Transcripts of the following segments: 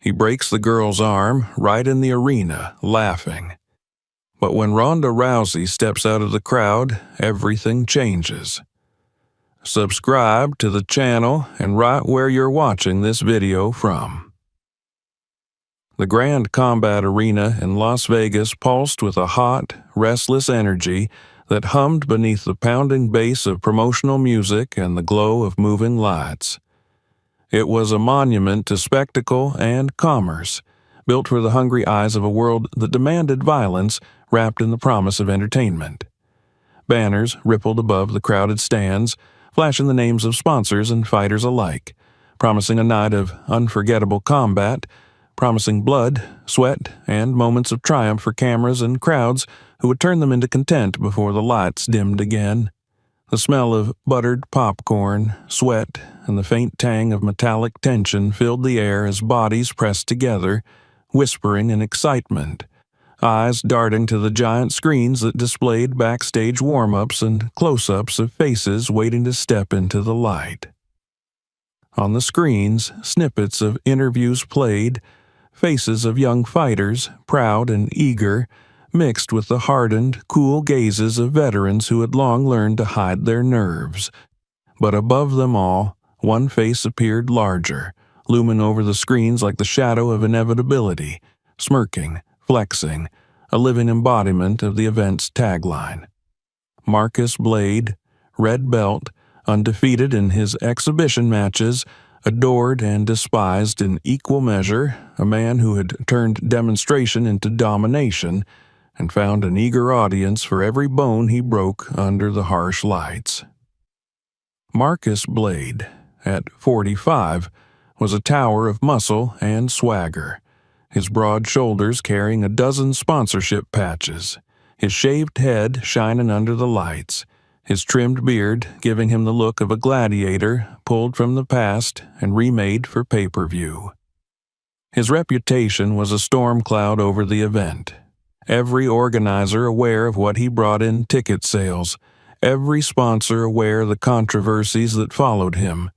He breaks the girl's arm right in the arena, laughing. But when Ronda Rousey steps out of the crowd, everything changes. Subscribe to the channel and right where you're watching this video from. The Grand Combat Arena in Las Vegas pulsed with a hot, restless energy that hummed beneath the pounding bass of promotional music and the glow of moving lights. It was a monument to spectacle and commerce, built for the hungry eyes of a world that demanded violence wrapped in the promise of entertainment. Banners rippled above the crowded stands, flashing the names of sponsors and fighters alike, promising a night of unforgettable combat, promising blood, sweat, and moments of triumph for cameras and crowds who would turn them into content before the lights dimmed again. The smell of buttered popcorn, sweat, and the faint tang of metallic tension filled the air as bodies pressed together, whispering in excitement, eyes darting to the giant screens that displayed backstage warm-ups and close-ups of faces waiting to step into the light. On the screens, snippets of interviews played, faces of young fighters, proud and eager, mixed with the hardened, cool gazes of veterans who had long learned to hide their nerves. But above them all, one face appeared larger, looming over the screens like the shadow of inevitability, smirking, flexing, a living embodiment of the event's tagline. Marcus Blade, red belt, undefeated in his exhibition matches, adored and despised in equal measure, a man who had turned demonstration into domination and found an eager audience for every bone he broke under the harsh lights. Marcus Blade, at 45, was a tower of muscle and swagger, his broad shoulders carrying a dozen sponsorship patches, his shaved head shining under the lights, his trimmed beard giving him the look of a gladiator pulled from the past and remade for pay-per-view. His reputation was a storm cloud over the event. Every organizer aware of what he brought in ticket sales, every sponsor aware of the controversies that followed him,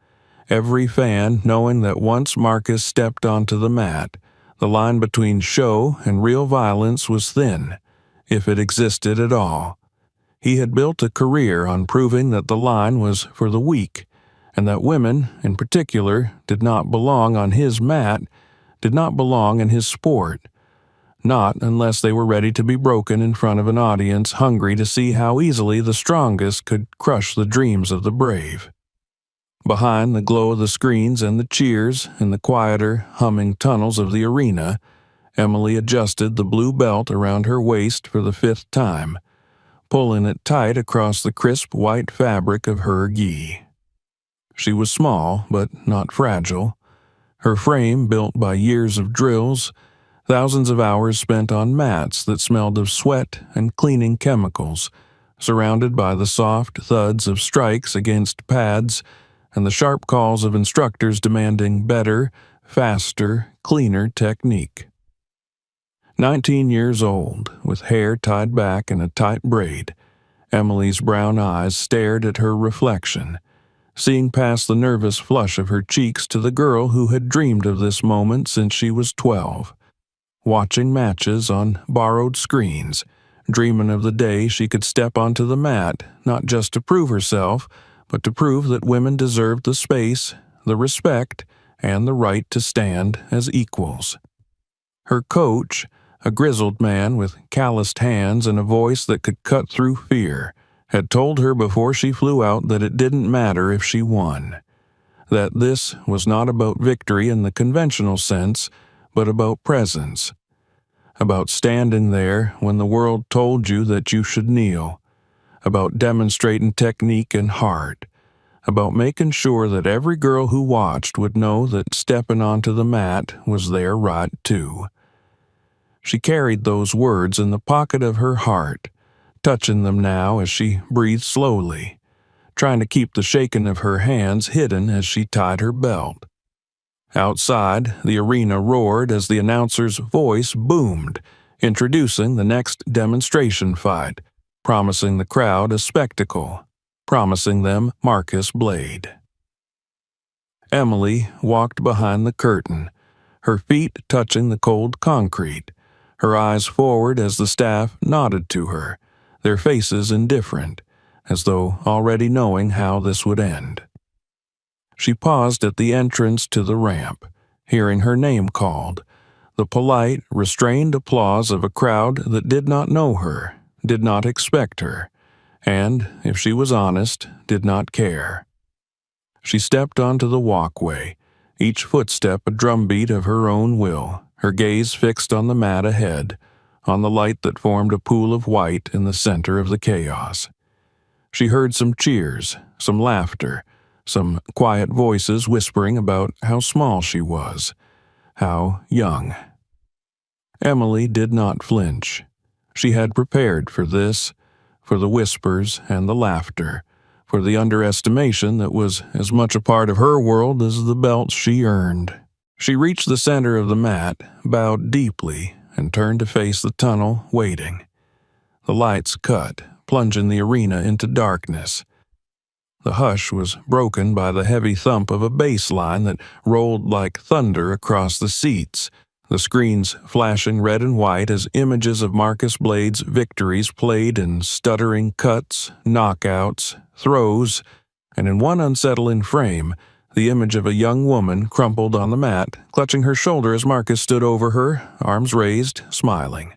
every fan knowing that once Marcus stepped onto the mat, the line between show and real violence was thin, if it existed at all. He had built a career on proving that the line was for the weak, and that women, in particular, did not belong on his mat, did not belong in his sport. Not unless they were ready to be broken in front of an audience hungry to see how easily the strongest could crush the dreams of the brave. Behind the glow of the screens and the cheers, in the quieter, humming tunnels of the arena, Emily adjusted the blue belt around her waist for the 5th time, pulling it tight across the crisp white fabric of her gi. She was small, but not fragile. Her frame built by years of drills, thousands of hours spent on mats that smelled of sweat and cleaning chemicals, surrounded by the soft thuds of strikes against pads and the sharp calls of instructors demanding better, faster, cleaner technique. 19 years old, with hair tied back in a tight braid, Emily's brown eyes stared at her reflection, seeing past the nervous flush of her cheeks to the girl who had dreamed of this moment since she was 12, watching matches on borrowed screens, dreaming of the day she could step onto the mat, not just to prove herself, but to prove that women deserved the space, the respect, and the right to stand as equals. Her coach, a grizzled man with calloused hands and a voice that could cut through fear, had told her before she flew out that it didn't matter if she won, that this was not about victory in the conventional sense, but about presence, about standing there when the world told you that you should kneel, about demonstrating technique and heart, about making sure that every girl who watched would know that stepping onto the mat was their right too. She carried those words in the pocket of her heart, touching them now as she breathed slowly, trying to keep the shaking of her hands hidden as she tied her belt. Outside, the arena roared as the announcer's voice boomed, introducing the next demonstration fight, promising the crowd a spectacle, promising them Marcus Blade. Emily walked behind the curtain, her feet touching the cold concrete, her eyes forward as the staff nodded to her, their faces indifferent, as though already knowing how this would end. She paused at the entrance to the ramp, hearing her name called, the polite, restrained applause of a crowd that did not know her, did not expect her, and, if she was honest, did not care. She stepped onto the walkway, each footstep a drumbeat of her own will, her gaze fixed on the mat ahead, on the light that formed a pool of white in the center of the chaos. She heard some cheers, some laughter, some quiet voices whispering about how small she was, how young. Emily did not flinch. She had prepared for this, for the whispers and the laughter, for the underestimation that was as much a part of her world as the belts she earned. She reached the center of the mat, bowed deeply, and turned to face the tunnel, waiting. The lights cut, plunging the arena into darkness. The hush was broken by the heavy thump of a bass line that rolled like thunder across the seats, the screens flashing red and white as images of Marcus Blade's victories played in stuttering cuts, knockouts, throws, and in one unsettling frame, the image of a young woman crumpled on the mat, clutching her shoulder as Marcus stood over her, arms raised, smiling.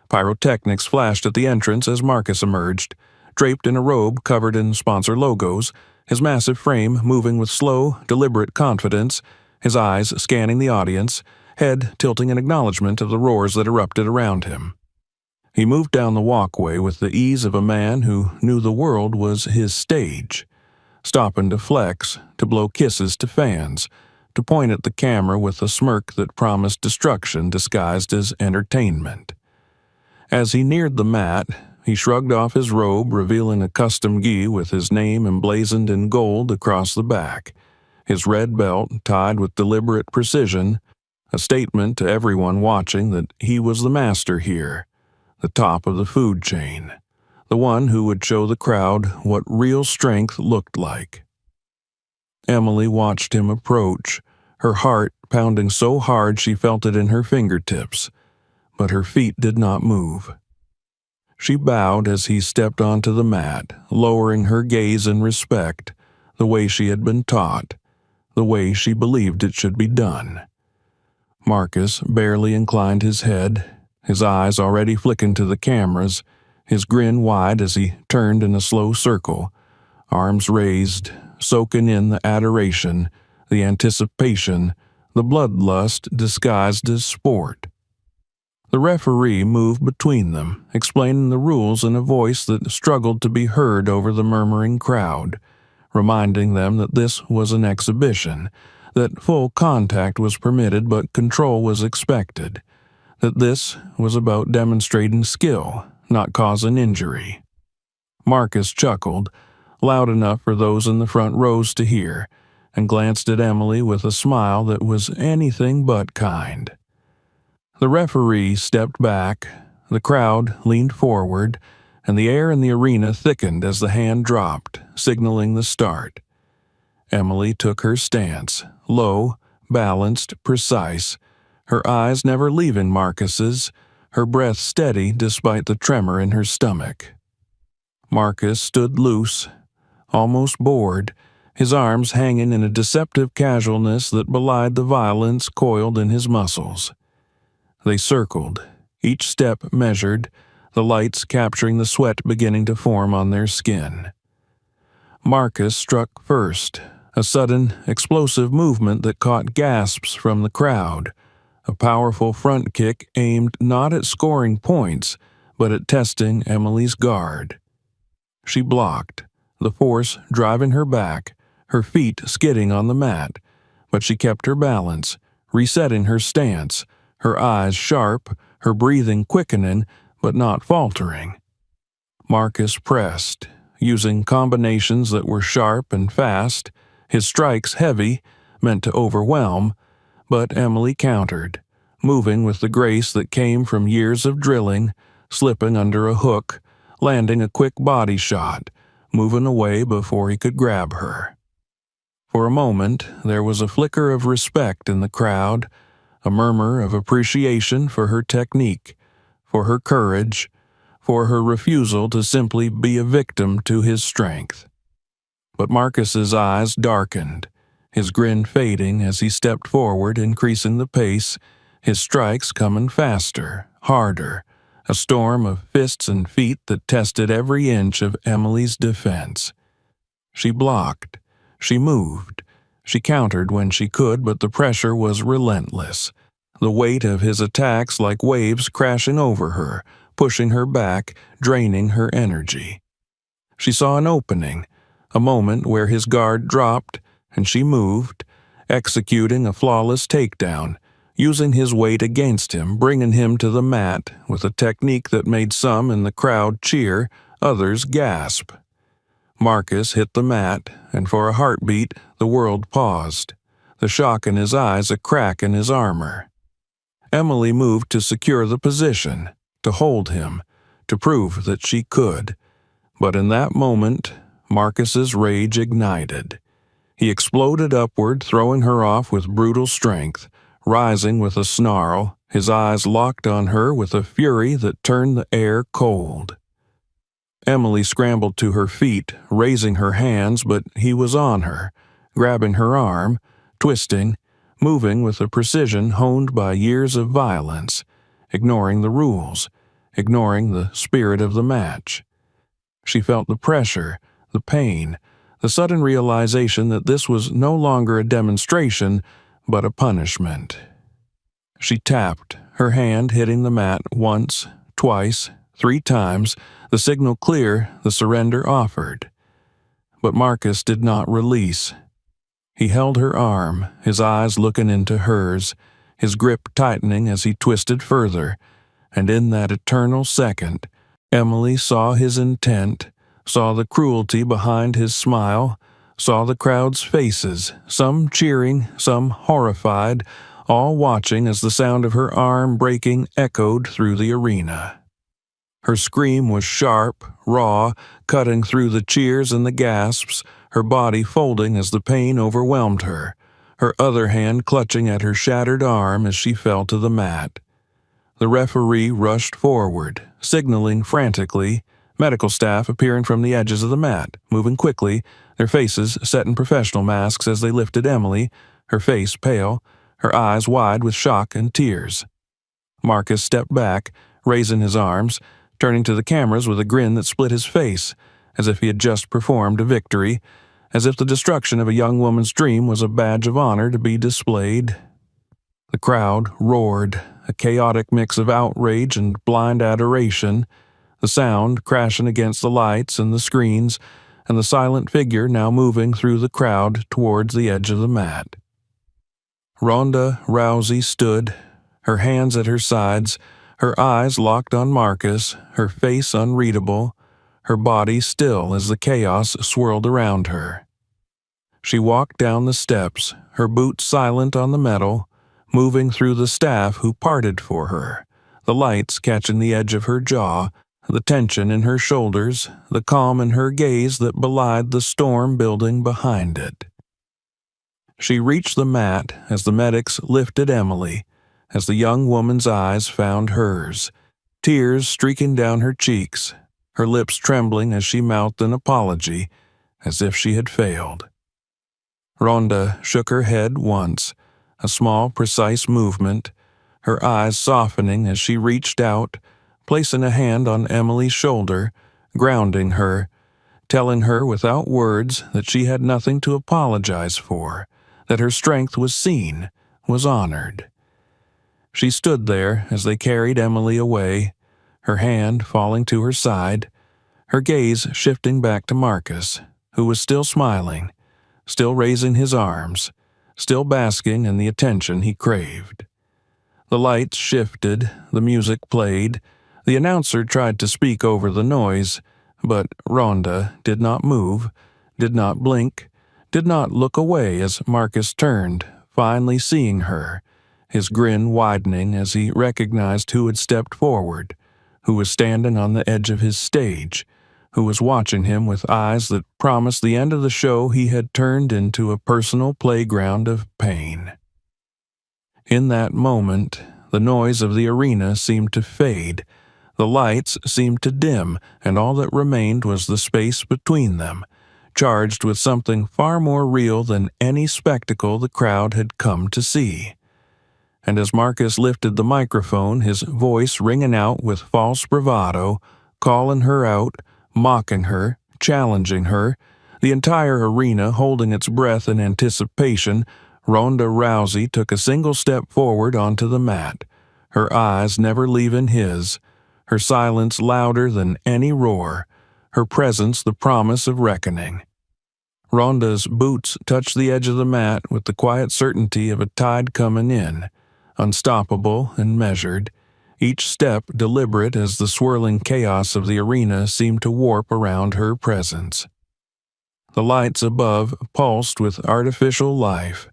Pyrotechnics flashed at the entrance as Marcus emerged, draped in a robe covered in sponsor logos, his massive frame moving with slow, deliberate confidence, his eyes scanning the audience, head tilting in acknowledgement of the roars that erupted around him. He moved down the walkway with the ease of a man who knew the world was his stage, stopping to flex, to blow kisses to fans, to point at the camera with a smirk that promised destruction disguised as entertainment. As he neared the mat, he shrugged off his robe, revealing a custom gi with his name emblazoned in gold across the back, his red belt tied with deliberate precision, a statement to everyone watching that he was the master here, the top of the food chain, the one who would show the crowd what real strength looked like. Emily watched him approach, her heart pounding so hard she felt it in her fingertips, but her feet did not move. She bowed as he stepped onto the mat, lowering her gaze in respect, the way she had been taught, the way she believed it should be done. Marcus barely inclined his head, his eyes already flicking to the cameras, his grin wide as he turned in a slow circle, arms raised, soaking in the adoration, the anticipation, the bloodlust disguised as sport. The referee moved between them, explaining the rules in a voice that struggled to be heard over the murmuring crowd, reminding them that this was an exhibition, that full contact was permitted but control was expected, that this was about demonstrating skill, not causing injury. Marcus chuckled, loud enough for those in the front rows to hear, and glanced at Emily with a smile that was anything but kind. The referee stepped back, the crowd leaned forward, and the air in the arena thickened as the hand dropped, signaling the start. Emily took her stance, low, balanced, precise, her eyes never leaving Marcus's, her breath steady despite the tremor in her stomach. Marcus stood loose, almost bored, his arms hanging in a deceptive casualness that belied the violence coiled in his muscles. They circled, each step measured, the lights capturing the sweat beginning to form on their skin. Marcus struck first, a sudden, explosive movement that caught gasps from the crowd, a powerful front kick aimed not at scoring points, but at testing Emily's guard. She blocked, the force driving her back, her feet skidding on the mat, but she kept her balance, resetting her stance, her eyes sharp, her breathing quickening, but not faltering. Marcus pressed, using combinations that were sharp and fast, his strikes heavy, meant to overwhelm, but Emily countered, moving with the grace that came from years of drilling, slipping under a hook, landing a quick body shot, moving away before he could grab her. For a moment, there was a flicker of respect in the crowd, a murmur of appreciation for her technique, for her courage, for her refusal to simply be a victim to his strength. But Marcus's eyes darkened, his grin fading as he stepped forward, increasing the pace, his strikes coming faster, harder, a storm of fists and feet that tested every inch of Emily's defense. She blocked, she moved, she countered when she could, but the pressure was relentless, the weight of his attacks like waves crashing over her, pushing her back, draining her energy. She saw an opening, a moment where his guard dropped, and she moved, executing a flawless takedown, using his weight against him, bringing him to the mat with a technique that made some in the crowd cheer, others gasp. Marcus hit the mat, and for a heartbeat, the world paused, the shock in his eyes a crack in his armor. Emily moved to secure the position, to hold him, to prove that she could. But in that moment, Marcus's rage ignited. He exploded upward, throwing her off with brutal strength, rising with a snarl, his eyes locked on her with a fury that turned the air cold. Emily scrambled to her feet, raising her hands, but he was on her, grabbing her arm, twisting, moving with a precision honed by years of violence, ignoring the rules, ignoring the spirit of the match. She felt the pressure, the pain, the sudden realization that this was no longer a demonstration, but a punishment. She tapped, her hand hitting the mat once, twice, 3 times, the signal clear, the surrender offered. But Marcus did not release. He held her arm, his eyes looking into hers, his grip tightening as he twisted further, and in that eternal second, Emily saw his intent, saw the cruelty behind his smile, saw the crowd's faces, some cheering, some horrified, all watching as the sound of her arm breaking echoed through the arena. Her scream was sharp, raw, cutting through the cheers and the gasps, her body folding as the pain overwhelmed her, her other hand clutching at her shattered arm as she fell to the mat. The referee rushed forward, signaling frantically, medical staff appearing from the edges of the mat, moving quickly, their faces set in professional masks as they lifted Emily, her face pale, her eyes wide with shock and tears. Marcus stepped back, raising his arms, turning to the cameras with a grin that split his face, as if he had just performed a victory, as if the destruction of a young woman's dream was a badge of honor to be displayed. The crowd roared, a chaotic mix of outrage and blind adoration, the sound crashing against the lights and the screens, and the silent figure now moving through the crowd towards the edge of the mat. Ronda Rousey stood, her hands at her sides, her eyes locked on Marcus, her face unreadable, her body still as the chaos swirled around her. She walked down the steps, her boots silent on the metal, moving through the staff who parted for her, the lights catching the edge of her jaw, the tension in her shoulders, the calm in her gaze that belied the storm building behind it. She reached the mat as the medics lifted Emily, as the young woman's eyes found hers, tears streaking down her cheeks, her lips trembling as she mouthed an apology, as if she had failed. Ronda shook her head once, a small, precise movement, her eyes softening as she reached out, placing a hand on Emily's shoulder, grounding her, telling her without words that she had nothing to apologize for, that her strength was seen, was honored. She stood there as they carried Emily away, her hand falling to her side, her gaze shifting back to Marcus, who was still smiling, still raising his arms, still basking in the attention he craved. The lights shifted, the music played, the announcer tried to speak over the noise, but Ronda did not move, did not blink, did not look away as Marcus turned, finally seeing her, his grin widening as he recognized who had stepped forward, who was standing on the edge of his stage, who was watching him with eyes that promised the end of the show he had turned into a personal playground of pain. In that moment, the noise of the arena seemed to fade. The lights seemed to dim, and all that remained was the space between them, charged with something far more real than any spectacle the crowd had come to see. And as Marcus lifted the microphone, his voice ringing out with false bravado, calling her out, mocking her, challenging her, the entire arena holding its breath in anticipation, Ronda Rousey took a single step forward onto the mat, her eyes never leaving his, her silence louder than any roar, her presence the promise of reckoning. Ronda's boots touched the edge of the mat with the quiet certainty of a tide coming in, unstoppable and measured, each step deliberate as the swirling chaos of the arena seemed to warp around her presence. The lights above pulsed with artificial life,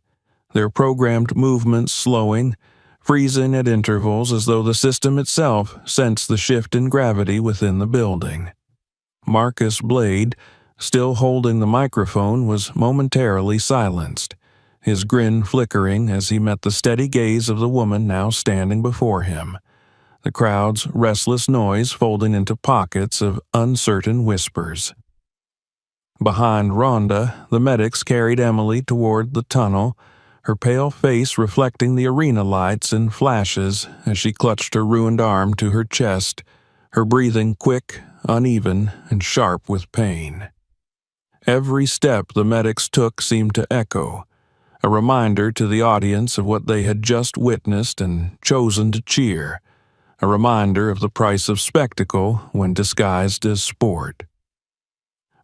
their programmed movements slowing, freezing at intervals as though the system itself sensed the shift in gravity within the building. Marcus Blade, still holding the microphone, was momentarily silenced, his grin flickering as he met the steady gaze of the woman now standing before him, the crowd's restless noise folding into pockets of uncertain whispers. Behind Ronda, the medics carried Emily toward the tunnel, her pale face reflecting the arena lights in flashes as she clutched her ruined arm to her chest, her breathing quick, uneven, and sharp with pain. Every step the medics took seemed to echo, a reminder to the audience of what they had just witnessed and chosen to cheer, a reminder of the price of spectacle when disguised as sport.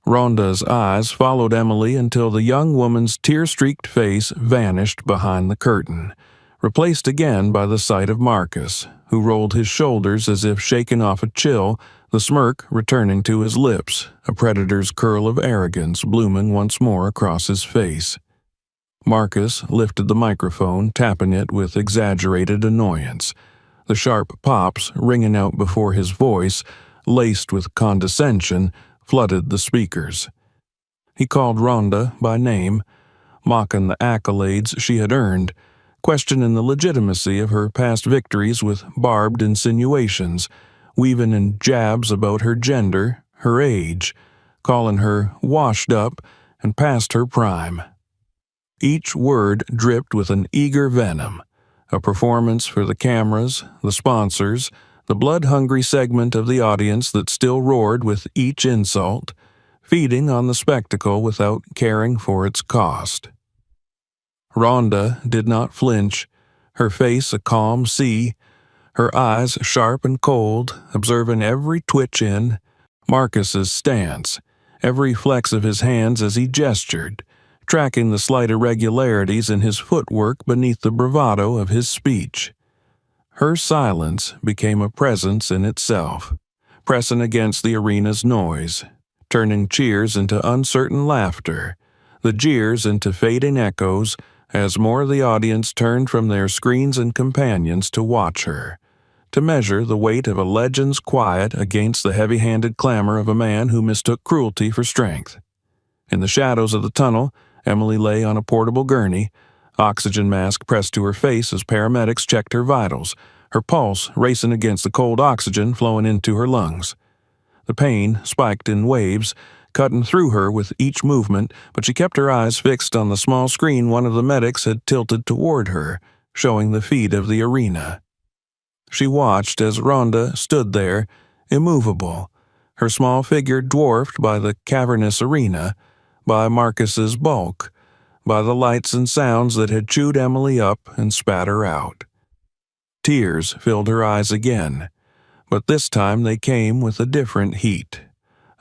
Ronda's eyes followed Emily until the young woman's tear-streaked face vanished behind the curtain, replaced again by the sight of Marcus, who rolled his shoulders as if shaking off a chill, the smirk returning to his lips, a predator's curl of arrogance blooming once more across his face. Marcus lifted the microphone, tapping it with exaggerated annoyance, the sharp pops ringing out before his voice, laced with condescension, flooded the speakers. He called Ronda by name, mocking the accolades she had earned, questioning the legitimacy of her past victories with barbed insinuations, weaving in jabs about her gender, her age, calling her washed up and past her prime. Each word dripped with an eager venom, a performance for the cameras, the sponsors, the blood-hungry segment of the audience that still roared with each insult, feeding on the spectacle without caring for its cost. Ronda did not flinch, her face a calm sea, her eyes sharp and cold, observing every twitch in Marcus's stance, every flex of his hands as he gestured, tracking the slight irregularities in his footwork beneath the bravado of his speech. Her silence became a presence in itself, pressing against the arena's noise, turning cheers into uncertain laughter, the jeers into fading echoes as more of the audience turned from their screens and companions to watch her, to measure the weight of a legend's quiet against the heavy-handed clamor of a man who mistook cruelty for strength. In the shadows of the tunnel, Emily lay on a portable gurney, oxygen mask pressed to her face as paramedics checked her vitals, her pulse racing against the cold oxygen flowing into her lungs. The pain spiked in waves, cutting through her with each movement, but she kept her eyes fixed on the small screen one of the medics had tilted toward her, showing the feed of the arena. She watched as Ronda stood there, immovable, her small figure dwarfed by the cavernous arena, by Marcus's bulk, by the lights and sounds that had chewed Emily up and spat her out. Tears filled her eyes again, but this time they came with a different heat,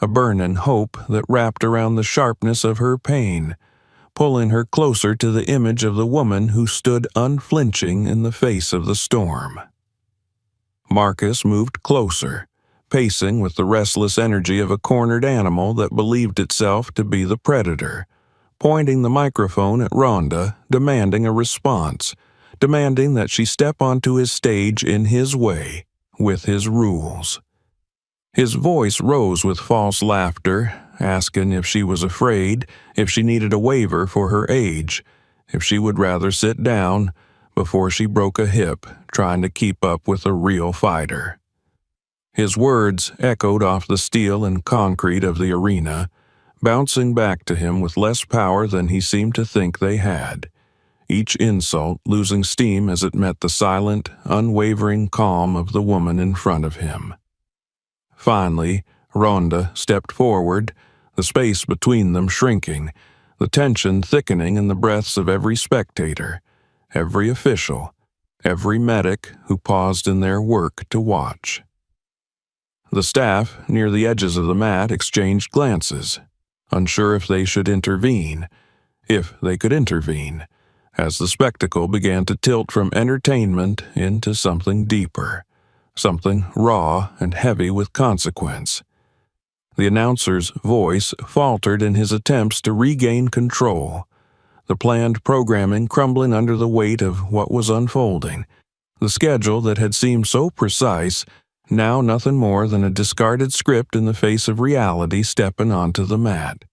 a burning hope that wrapped around the sharpness of her pain, pulling her closer to the image of the woman who stood unflinching in the face of the storm. Marcus moved closer, pacing with the restless energy of a cornered animal that believed itself to be the predator, pointing the microphone at Ronda, demanding a response, demanding that she step onto his stage in his way, with his rules. His voice rose with false laughter, asking if she was afraid, if she needed a waiver for her age, if she would rather sit down, before she broke a hip trying to keep up with a real fighter. His words echoed off the steel and concrete of the arena, bouncing back to him with less power than he seemed to think they had, each insult losing steam as it met the silent, unwavering calm of the woman in front of him. Finally, Ronda stepped forward, the space between them shrinking, the tension thickening in the breaths of every spectator, every official, every medic who paused in their work to watch. The staff near the edges of the mat exchanged glances, unsure if they should intervene, if they could intervene, as the spectacle began to tilt from entertainment into something deeper, something raw and heavy with consequence. The announcer's voice faltered in his attempts to regain control, the planned programming crumbling under the weight of what was unfolding, the schedule that had seemed so precise, now nothing more than a discarded script in the face of reality stepping onto the mat.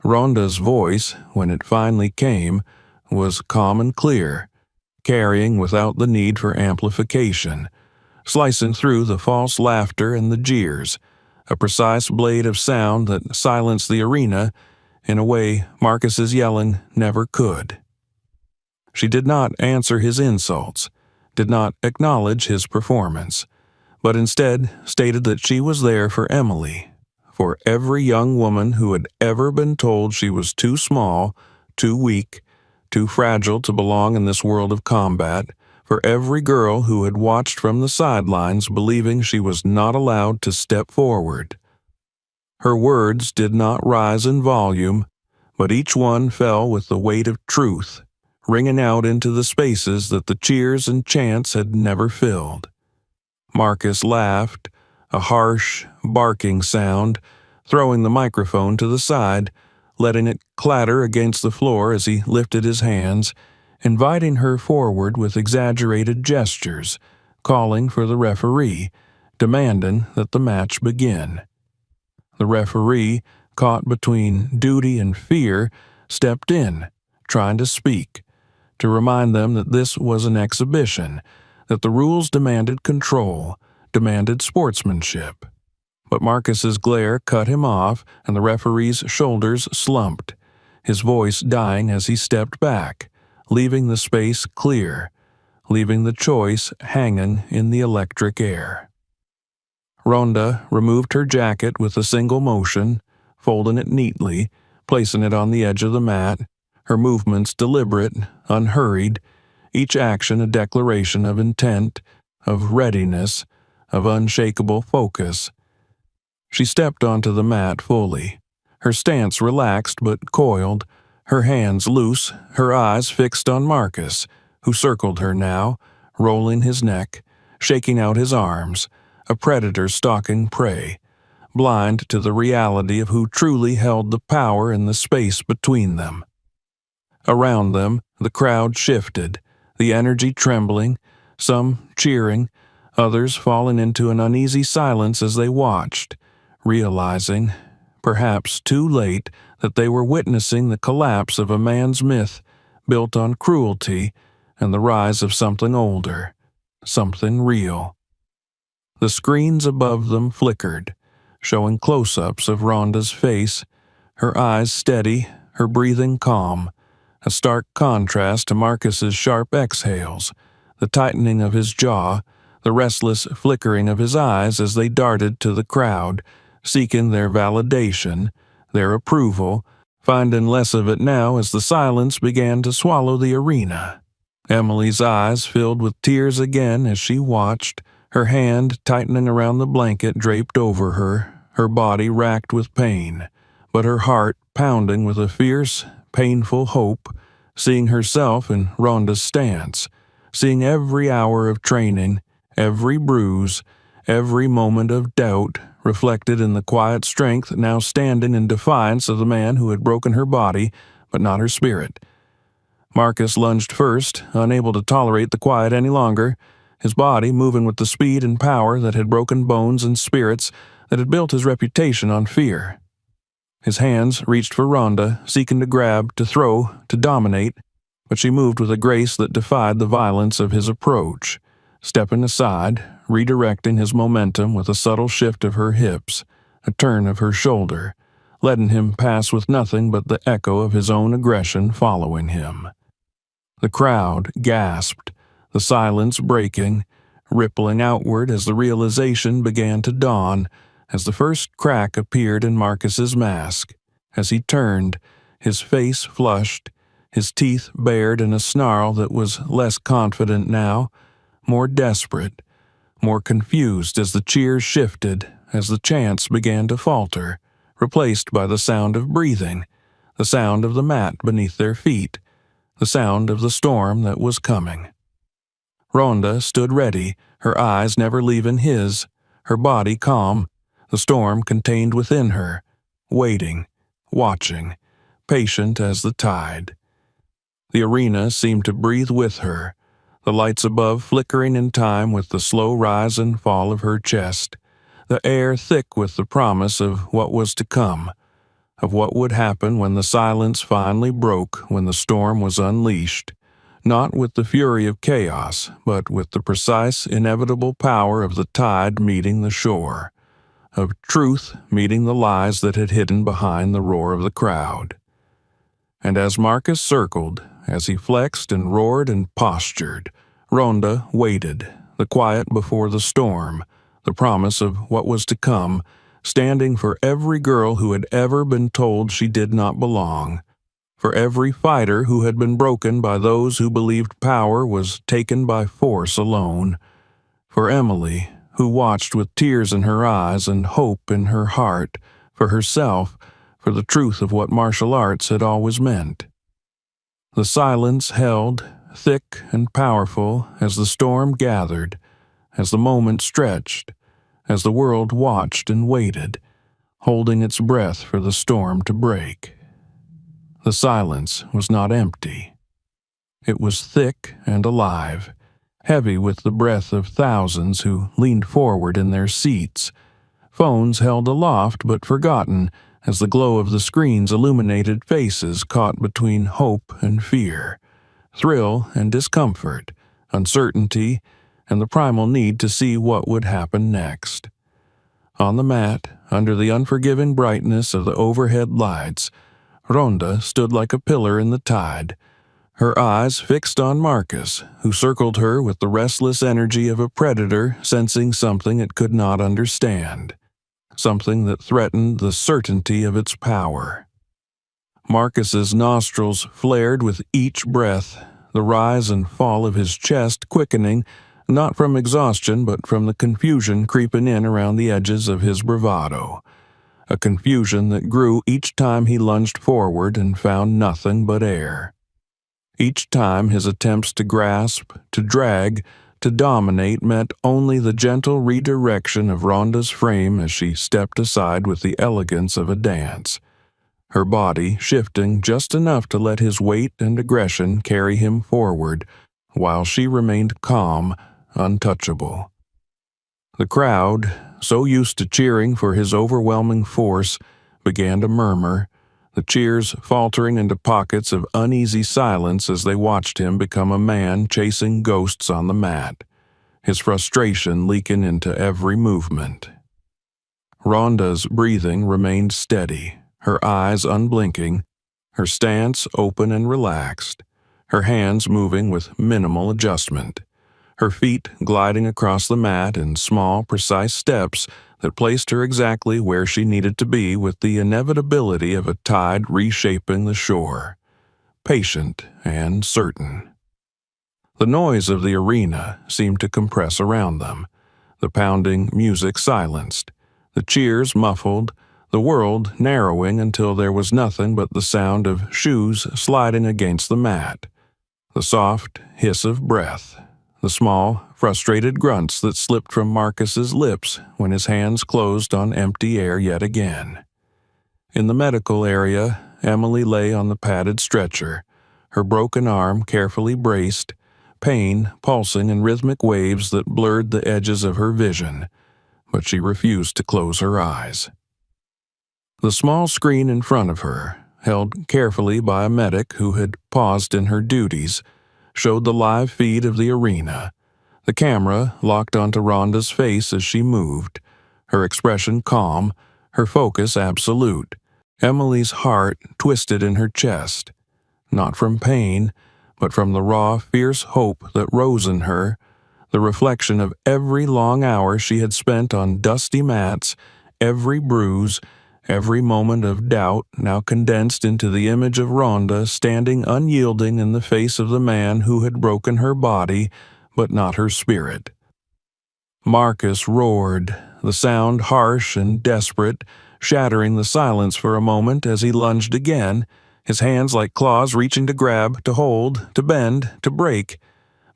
Ronda's voice, when it finally came, was calm and clear, carrying without the need for amplification, slicing through the false laughter and the jeers, a precise blade of sound that silenced the arena in a way Marcus's yelling never could. She did not answer his insults, did not acknowledge his performance, but instead stated that she was there for Emily, for every young woman who had ever been told she was too small, too weak, too fragile to belong in this world of combat, for every girl who had watched from the sidelines believing she was not allowed to step forward. Her words did not rise in volume, but each one fell with the weight of truth, ringing out into the spaces that the cheers and chants had never filled. Marcus laughed, a harsh, barking sound, throwing the microphone to the side, letting it clatter against the floor as he lifted his hands, inviting her forward with exaggerated gestures, calling for the referee, demanding that the match begin. The referee, caught between duty and fear, stepped in, trying to speak, to remind them that this was an exhibition, that the rules demanded control, demanded sportsmanship. But Marcus's glare cut him off, and the referee's shoulders slumped, his voice dying as he stepped back, leaving the space clear, leaving the choice hanging in the electric air. Ronda removed her jacket with a single motion, folding it neatly, placing it on the edge of the mat, her movements deliberate, unhurried, each action a declaration of intent, of readiness, of unshakable focus. She stepped onto the mat fully, her stance relaxed but coiled, her hands loose, her eyes fixed on Marcus, who circled her now, rolling his neck, shaking out his arms, a predator stalking prey, blind to the reality of who truly held the power in the space between them. Around them, the crowd shifted, the energy trembling, some cheering, others falling into an uneasy silence as they watched, realizing, perhaps too late, that they were witnessing the collapse of a man's myth built on cruelty and the rise of something older, something real. The screens above them flickered, showing close-ups of Ronda's face, her eyes steady, her breathing calm, a stark contrast to Marcus's sharp exhales, the tightening of his jaw, the restless flickering of his eyes as they darted to the crowd, seeking their validation, their approval, finding less of it now as the silence began to swallow the arena. Emily's eyes filled with tears again as she watched, her hand tightening around the blanket draped over her, her body racked with pain, but her heart pounding with a fierce, painful hope, seeing herself in Ronda's stance, seeing every hour of training, every bruise, every moment of doubt reflected in the quiet strength now standing in defiance of the man who had broken her body, but not her spirit. Marcus lunged first, unable to tolerate the quiet any longer, his body moving with the speed and power that had broken bones and spirits, that had built his reputation on fear. His hands reached for Ronda, seeking to grab, to throw, to dominate, but she moved with a grace that defied the violence of his approach, stepping aside, redirecting his momentum with a subtle shift of her hips, a turn of her shoulder, letting him pass with nothing but the echo of his own aggression following him. The crowd gasped, the silence breaking, rippling outward as the realization began to dawn, as the first crack appeared in Marcus's mask. As he turned, his face flushed, his teeth bared in a snarl that was less confident now, more desperate, more confused as the cheers shifted, as the chants began to falter, replaced by the sound of breathing, the sound of the mat beneath their feet, the sound of the storm that was coming. Ronda stood ready, her eyes never leaving his, her body calm, the storm contained within her, waiting, watching, patient as the tide. The arena seemed to breathe with her, the lights above flickering in time with the slow rise and fall of her chest, the air thick with the promise of what was to come, of what would happen when the silence finally broke, when the storm was unleashed, not with the fury of chaos, but with the precise, inevitable power of the tide meeting the shore, of truth meeting the lies that had hidden behind the roar of the crowd. And as Marcus circled, as he flexed and roared and postured, Ronda waited, the quiet before the storm, the promise of what was to come, standing for every girl who had ever been told she did not belong, for every fighter who had been broken by those who believed power was taken by force alone, for Emily, who watched with tears in her eyes and hope in her heart, for herself, for the truth of what martial arts had always meant. The silence held, thick and powerful, as the storm gathered, as the moment stretched, as the world watched and waited, holding its breath for the storm to break. The silence was not empty. It was thick and alive, heavy with the breath of thousands who leaned forward in their seats, phones held aloft but forgotten as the glow of the screens illuminated faces caught between hope and fear, thrill and discomfort, uncertainty, and the primal need to see what would happen next. On the mat, under the unforgiving brightness of the overhead lights, Ronda stood like a pillar in the tide, her eyes fixed on Marcus, who circled her with the restless energy of a predator sensing something it could not understand, something that threatened the certainty of its power. Marcus's nostrils flared with each breath, the rise and fall of his chest quickening, not from exhaustion but from the confusion creeping in around the edges of his bravado, a confusion that grew each time he lunged forward and found nothing but air. Each time his attempts to grasp, to drag, to dominate met only the gentle redirection of Ronda's frame as she stepped aside with the elegance of a dance, her body shifting just enough to let his weight and aggression carry him forward, while she remained calm, untouchable. The crowd, so used to cheering for his overwhelming force, began to murmur, the cheers faltering into pockets of uneasy silence as they watched him become a man chasing ghosts on the mat, his frustration leaking into every movement. Ronda's breathing remained steady, her eyes unblinking, her stance open and relaxed, her hands moving with minimal adjustment, her feet gliding across the mat in small, precise steps that placed her exactly where she needed to be with the inevitability of a tide reshaping the shore, patient and certain. The noise of the arena seemed to compress around them, the pounding music silenced, the cheers muffled, the world narrowing until there was nothing but the sound of shoes sliding against the mat, the soft hiss of breath, the small, frustrated grunts that slipped from Marcus's lips when his hands closed on empty air yet again. In the medical area, Emily lay on the padded stretcher, her broken arm carefully braced, pain pulsing in rhythmic waves that blurred the edges of her vision, but she refused to close her eyes. The small screen in front of her, held carefully by a medic who had paused in her duties, showed the live feed of the arena. The camera locked onto Ronda's face as she moved, her expression calm, her focus absolute. Emily's heart twisted in her chest, not from pain, but from the raw, fierce hope that rose in her, the reflection of every long hour she had spent on dusty mats, every bruise, every moment of doubt now condensed into the image of Ronda standing unyielding in the face of the man who had broken her body, but not her spirit. Marcus roared, the sound harsh and desperate, shattering the silence for a moment as he lunged again, his hands like claws reaching to grab, to hold, to bend, to break.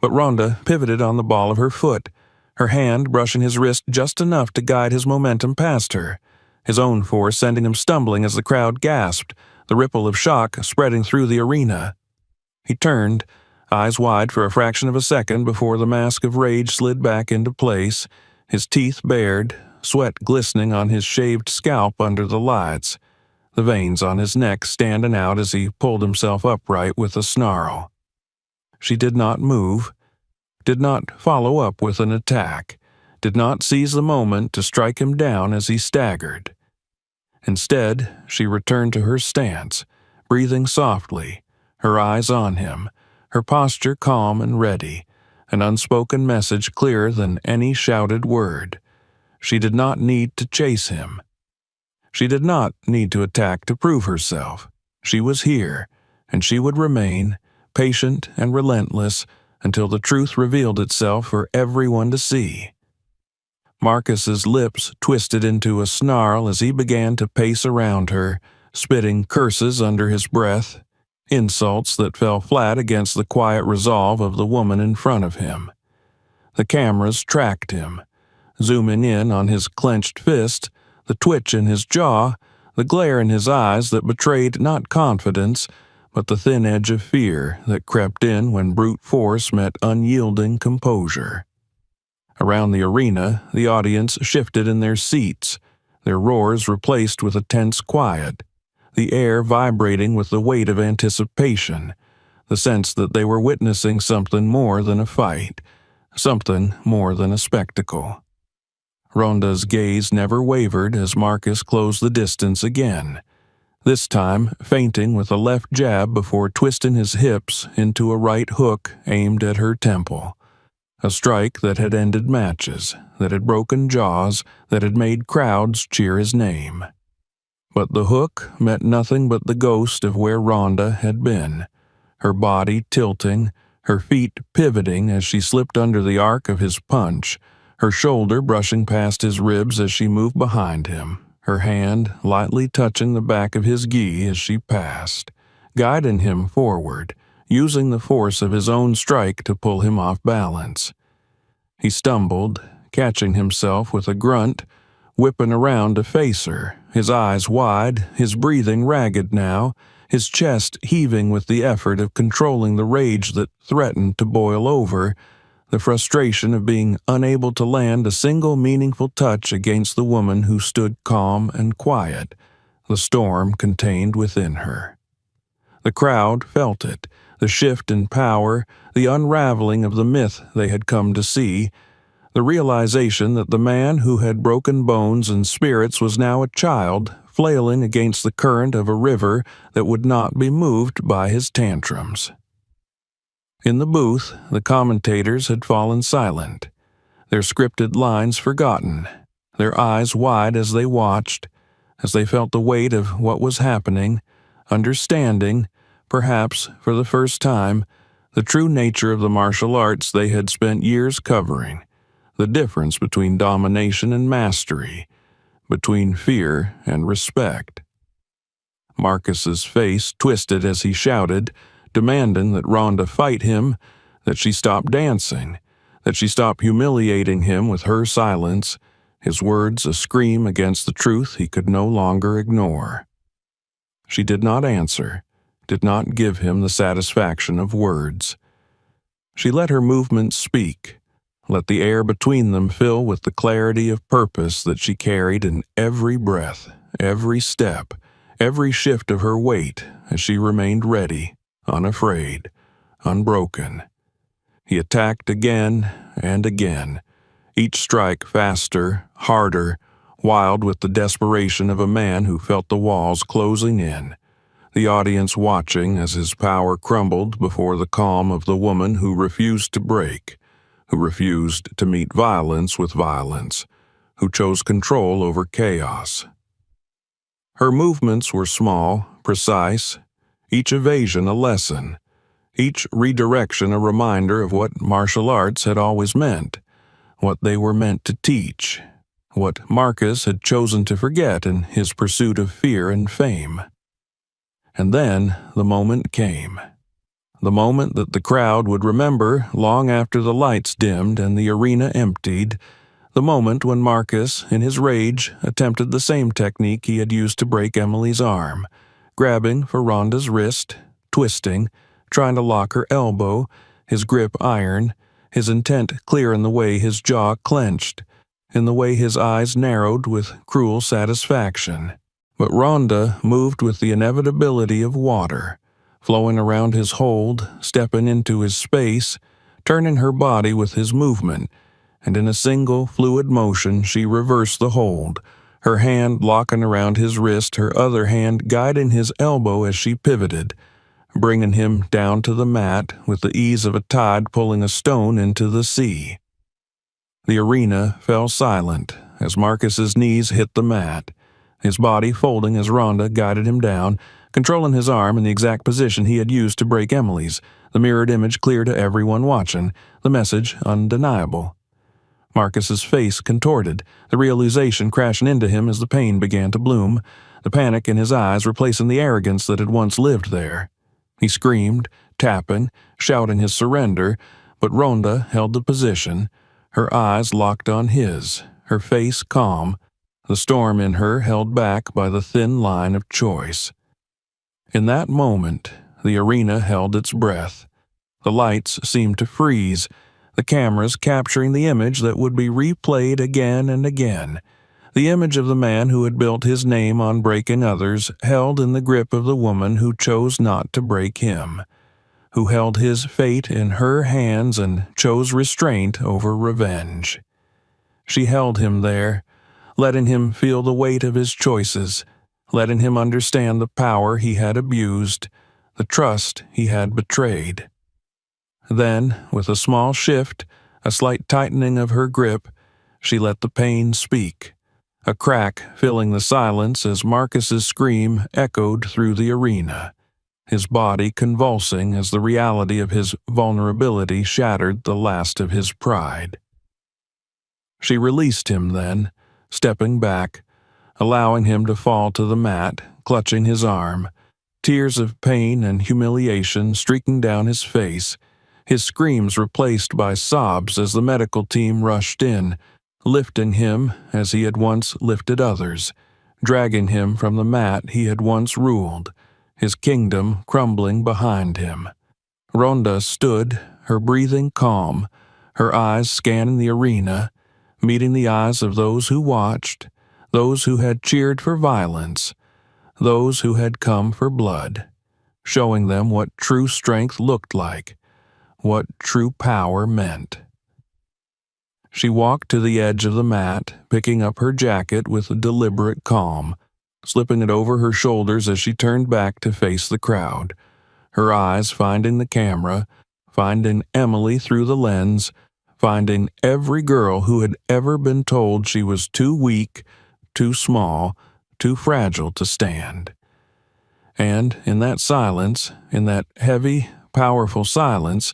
But Ronda pivoted on the ball of her foot, her hand brushing his wrist just enough to guide his momentum past her, his own force sending him stumbling as the crowd gasped, the ripple of shock spreading through the arena. He turned, eyes wide for a fraction of a second before the mask of rage slid back into place, his teeth bared, sweat glistening on his shaved scalp under the lights, the veins on his neck standing out as he pulled himself upright with a snarl. She did not move, did not follow up with an attack, did not seize the moment to strike him down as he staggered. Instead, she returned to her stance, breathing softly, her eyes on him, her posture calm and ready, an unspoken message clearer than any shouted word. She did not need to chase him. She did not need to attack to prove herself. She was here, and she would remain, patient and relentless, until the truth revealed itself for everyone to see. Marcus's lips twisted into a snarl as he began to pace around her, spitting curses under his breath, insults that fell flat against the quiet resolve of the woman in front of him. The cameras tracked him, zooming in on his clenched fist, the twitch in his jaw, the glare in his eyes that betrayed not confidence, but the thin edge of fear that crept in when brute force met unyielding composure. Around the arena, the audience shifted in their seats, their roars replaced with a tense quiet, the air vibrating with the weight of anticipation, the sense that they were witnessing something more than a fight, something more than a spectacle. Ronda's gaze never wavered as Marcus closed the distance again, this time feinting with a left jab before twisting his hips into a right hook aimed at her temple. A strike that had ended matches, that had broken jaws, that had made crowds cheer his name. But the hook met nothing but the ghost of where Ronda had been, her body tilting, her feet pivoting as she slipped under the arc of his punch, her shoulder brushing past his ribs as she moved behind him, her hand lightly touching the back of his gi as she passed, guiding him forward, using the force of his own strike to pull him off balance. He stumbled, catching himself with a grunt, whipping around to face her, his eyes wide, his breathing ragged now, his chest heaving with the effort of controlling the rage that threatened to boil over, the frustration of being unable to land a single meaningful touch against the woman who stood calm and quiet, the storm contained within her. The crowd felt it, the shift in power, the unraveling of the myth they had come to see, the realization that the man who had broken bones and spirits was now a child, flailing against the current of a river that would not be moved by his tantrums. In the booth, the commentators had fallen silent, their scripted lines forgotten, their eyes wide as they watched, as they felt the weight of what was happening, understanding, perhaps for the first time, the true nature of the martial arts they had spent years covering, the difference between domination and mastery, between fear and respect. Marcus's face twisted as he shouted, demanding that Ronda fight him, that she stop dancing, that she stop humiliating him with her silence, his words a scream against the truth he could no longer ignore. She did not answer, did not give him the satisfaction of words. She let her movements speak, let the air between them fill with the clarity of purpose that she carried in every breath, every step, every shift of her weight as she remained ready, unafraid, unbroken. He attacked again and again, each strike faster, harder, wild with the desperation of a man who felt the walls closing in, the audience watching as his power crumbled before the calm of the woman who refused to break, who refused to meet violence with violence, who chose control over chaos. Her movements were small, precise, each evasion a lesson, each redirection a reminder of what martial arts had always meant, what they were meant to teach, what Marcus had chosen to forget in his pursuit of fear and fame. And then the moment came. The moment that the crowd would remember long after the lights dimmed and the arena emptied, the moment when Marcus, in his rage, attempted the same technique he had used to break Emily's arm, grabbing for Ronda's wrist, twisting, trying to lock her elbow, his grip iron, his intent clear in the way his jaw clenched, in the way his eyes narrowed with cruel satisfaction. But Ronda moved with the inevitability of water, flowing around his hold, stepping into his space, turning her body with his movement, and in a single fluid motion she reversed the hold, her hand locking around his wrist, her other hand guiding his elbow as she pivoted, bringing him down to the mat with the ease of a tide pulling a stone into the sea. The arena fell silent as Marcus's knees hit the mat, his body folding as Ronda guided him down, controlling his arm in the exact position he had used to break Emily's, the mirrored image clear to everyone watching, the message undeniable. Marcus's face contorted, the realization crashing into him as the pain began to bloom, the panic in his eyes replacing the arrogance that had once lived there. He screamed, tapping, shouting his surrender, but Ronda held the position, her eyes locked on his, her face calm, the storm in her held back by the thin line of choice. In that moment, the arena held its breath. The lights seemed to freeze, the cameras capturing the image that would be replayed again and again, the image of the man who had built his name on breaking others, held in the grip of the woman who chose not to break him, who held his fate in her hands and chose restraint over revenge. She held him there, letting him feel the weight of his choices, letting him understand the power he had abused, the trust he had betrayed. Then, with a small shift, a slight tightening of her grip, she let the pain speak, a crack filling the silence as Marcus's scream echoed through the arena, his body convulsing as the reality of his vulnerability shattered the last of his pride. She released him then, stepping back, allowing him to fall to the mat, clutching his arm, tears of pain and humiliation streaking down his face, his screams replaced by sobs as the medical team rushed in, lifting him as he had once lifted others, dragging him from the mat he had once ruled, his kingdom crumbling behind him. Ronda stood, her breathing calm, her eyes scanning the arena, meeting the eyes of those who watched, those who had cheered for violence, those who had come for blood, showing them what true strength looked like, what true power meant. She walked to the edge of the mat, picking up her jacket with a deliberate calm, slipping it over her shoulders as she turned back to face the crowd, her eyes finding the camera, finding Emily through the lens, finding every girl who had ever been told she was too weak, too small, too fragile to stand. And in that silence, in that heavy, powerful silence,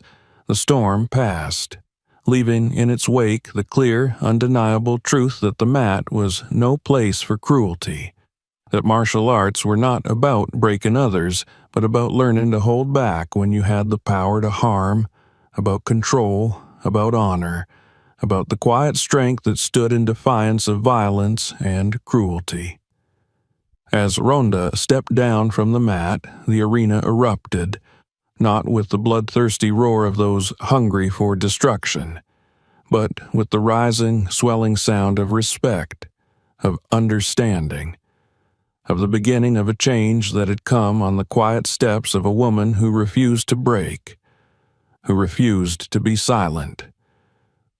the storm passed, leaving in its wake the clear, undeniable truth that the mat was no place for cruelty, that martial arts were not about breaking others, but about learning to hold back when you had the power to harm, about control, about honor, about the quiet strength that stood in defiance of violence and cruelty. As Ronda stepped down from the mat, the arena erupted, not with the bloodthirsty roar of those hungry for destruction, but with the rising, swelling sound of respect, of understanding, of the beginning of a change that had come on the quiet steps of a woman who refused to break, who refused to be silent,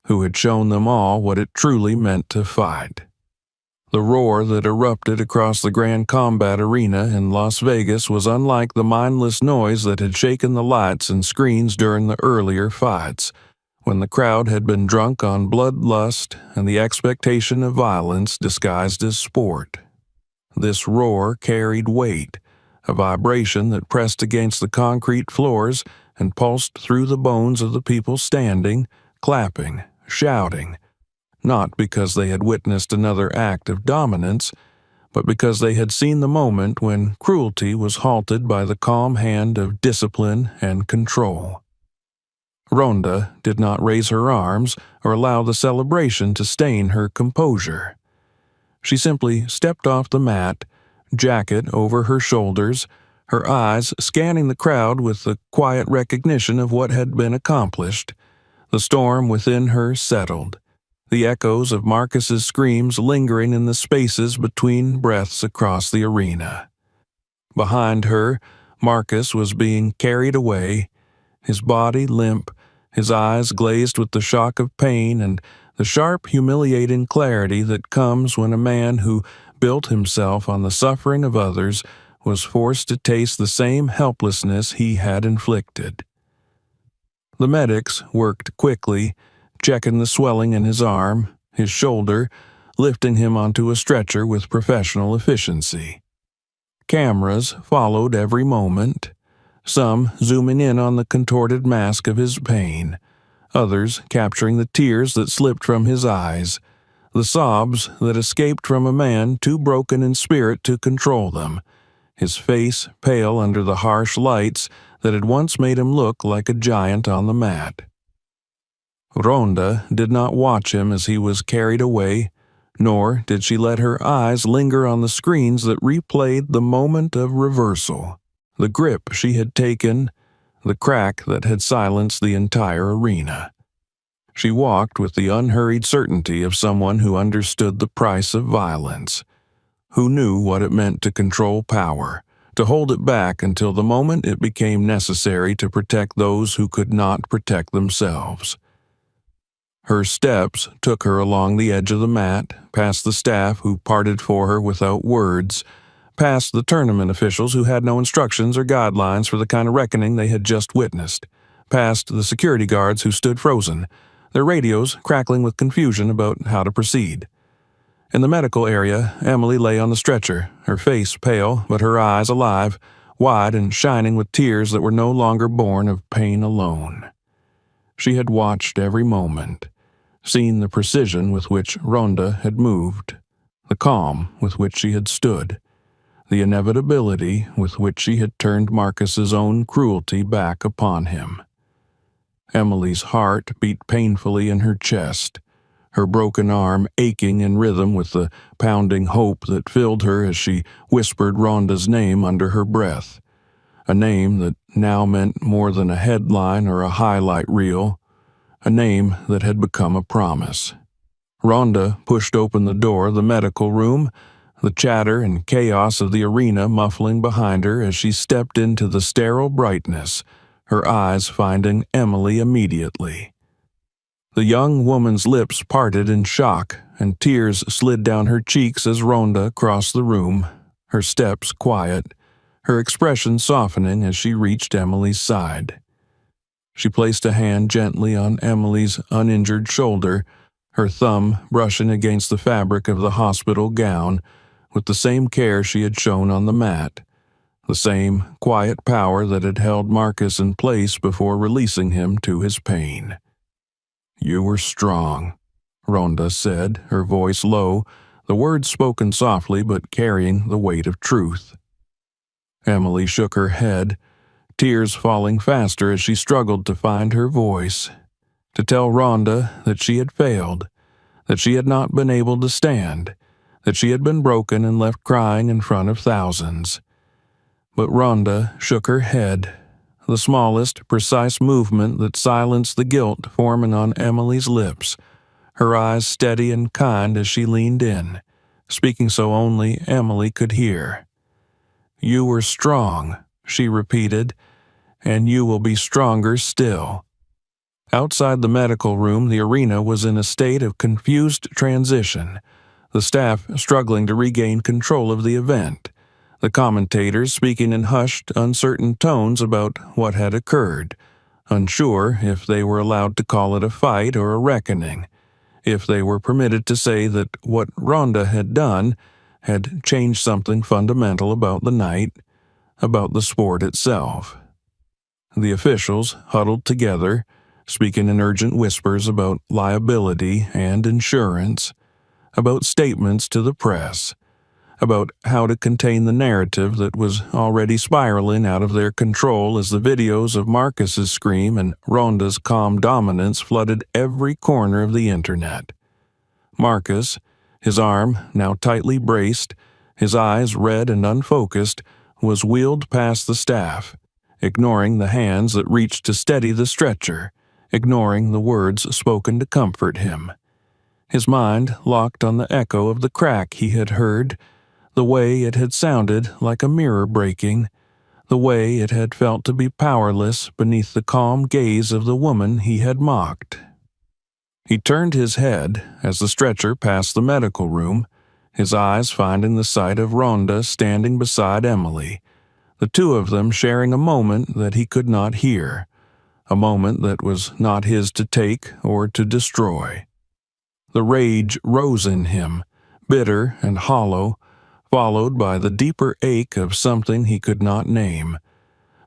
who had shown them all what it truly meant to fight. The roar that erupted across the Grand Combat Arena in Las Vegas was unlike the mindless noise that had shaken the lights and screens during the earlier fights, when the crowd had been drunk on bloodlust and the expectation of violence disguised as sport. This roar carried weight, a vibration that pressed against the concrete floors and pulsed through the bones of the people standing, clapping, shouting, not because they had witnessed another act of dominance, but because they had seen the moment when cruelty was halted by the calm hand of discipline and control. Ronda did not raise her arms or allow the celebration to stain her composure. She simply stepped off the mat, jacket over her shoulders, her eyes scanning the crowd with the quiet recognition of what had been accomplished. The storm within her settled, the echoes of Marcus's screams lingering in the spaces between breaths across the arena. Behind her, Marcus was being carried away, his body limp, his eyes glazed with the shock of pain and the sharp, humiliating clarity that comes when a man who built himself on the suffering of others was forced to taste the same helplessness he had inflicted. The medics worked quickly, checking the swelling in his arm, his shoulder, lifting him onto a stretcher with professional efficiency. Cameras followed every moment, some zooming in on the contorted mask of his pain, others capturing the tears that slipped from his eyes, the sobs that escaped from a man too broken in spirit to control them, his face pale under the harsh lights that had once made him look like a giant on the mat. Ronda did not watch him as he was carried away, nor did she let her eyes linger on the screens that replayed the moment of reversal, the grip she had taken, the crack that had silenced the entire arena. She walked with the unhurried certainty of someone who understood the price of violence, who knew what it meant to control power, to hold it back until the moment it became necessary to protect those who could not protect themselves. Her steps took her along the edge of the mat, past the staff who parted for her without words, past the tournament officials who had no instructions or guidelines for the kind of reckoning they had just witnessed, past the security guards who stood frozen, their radios crackling with confusion about how to proceed. In the medical area, Emily lay on the stretcher, her face pale but her eyes alive, wide and shining with tears that were no longer born of pain alone. She had watched every moment, seen the precision with which Ronda had moved, the calm with which she had stood, the inevitability with which she had turned Marcus's own cruelty back upon him. Emily's heart beat painfully in her chest, her broken arm aching in rhythm with the pounding hope that filled her as she whispered Ronda's name under her breath, a name that now meant more than a headline or a highlight reel, a name that had become a promise. Ronda pushed open the door of the medical room, the chatter and chaos of the arena muffling behind her as she stepped into the sterile brightness, her eyes finding Emily immediately. The young woman's lips parted in shock, and tears slid down her cheeks as Ronda crossed the room, her steps quiet, her expression softening as she reached Emily's side. She placed a hand gently on Emily's uninjured shoulder, her thumb brushing against the fabric of the hospital gown, with the same care she had shown on the mat, the same quiet power that had held Marcus in place before releasing him to his pain. "You were strong," Ronda said, her voice low, the words spoken softly but carrying the weight of truth. Emily shook her head, tears falling faster as she struggled to find her voice, to tell Ronda that she had failed, that she had not been able to stand, that she had been broken and left crying in front of thousands. But Ronda shook her head, the smallest, precise movement that silenced the guilt forming on Emily's lips, her eyes steady and kind as she leaned in, speaking so only Emily could hear. "You were strong," she repeated, "and you will be stronger still." Outside the medical room, the arena was in a state of confused transition, the staff struggling to regain control of the event, the commentators speaking in hushed, uncertain tones about what had occurred, unsure if they were allowed to call it a fight or a reckoning, if they were permitted to say that what Ronda had done had changed something fundamental about the night, about the sport itself. The officials huddled together, speaking in urgent whispers about liability and insurance, about statements to the press, about how to contain the narrative that was already spiraling out of their control as the videos of Marcus's scream and Ronda's calm dominance flooded every corner of the internet. Marcus, his arm now tightly braced, his eyes red and unfocused, was wheeled past the staff, ignoring the hands that reached to steady the stretcher, ignoring the words spoken to comfort him. His mind locked on the echo of the crack he had heard, the way it had sounded like a mirror breaking, the way it had felt to be powerless beneath the calm gaze of the woman he had mocked. He turned his head as the stretcher passed the medical room, his eyes finding the sight of Ronda standing beside Emily, the two of them sharing a moment that he could not hear, a moment that was not his to take or to destroy. The rage rose in him, bitter and hollow, followed by the deeper ache of something he could not name,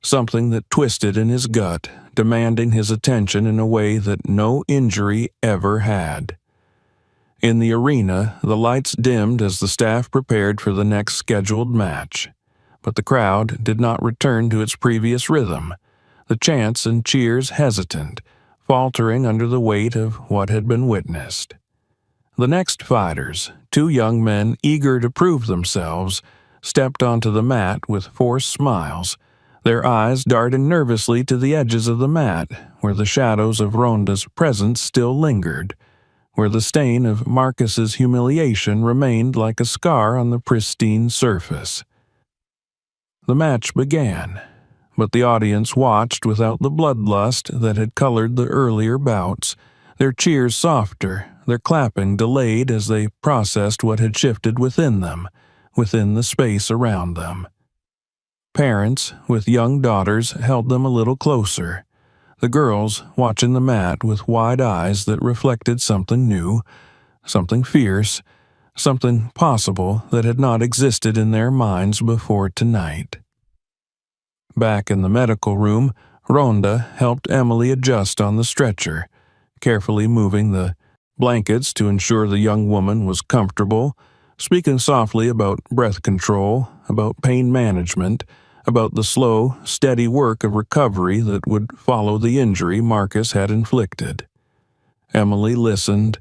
something that twisted in his gut, demanding his attention in a way that no injury ever had. In the arena, the lights dimmed as the staff prepared for the next scheduled match, but the crowd did not return to its previous rhythm, the chants and cheers hesitant, faltering under the weight of what had been witnessed. The next fighters, two young men eager to prove themselves, stepped onto the mat with forced smiles, their eyes darting nervously to the edges of the mat, where the shadows of Ronda's presence still lingered, where the stain of Marcus's humiliation remained like a scar on the pristine surface. The match began, but the audience watched without the bloodlust that had colored the earlier bouts, their cheers softer, their clapping delayed as they processed what had shifted within them, within the space around them. Parents with young daughters held them a little closer, the girls watching the mat with wide eyes that reflected something new, something fierce, something possible that had not existed in their minds before tonight. Back in the medical room, Ronda helped Emily adjust on the stretcher, carefully moving the blankets to ensure the young woman was comfortable, speaking softly about breath control, about pain management, about the slow, steady work of recovery that would follow the injury Marcus had inflicted. Emily listened,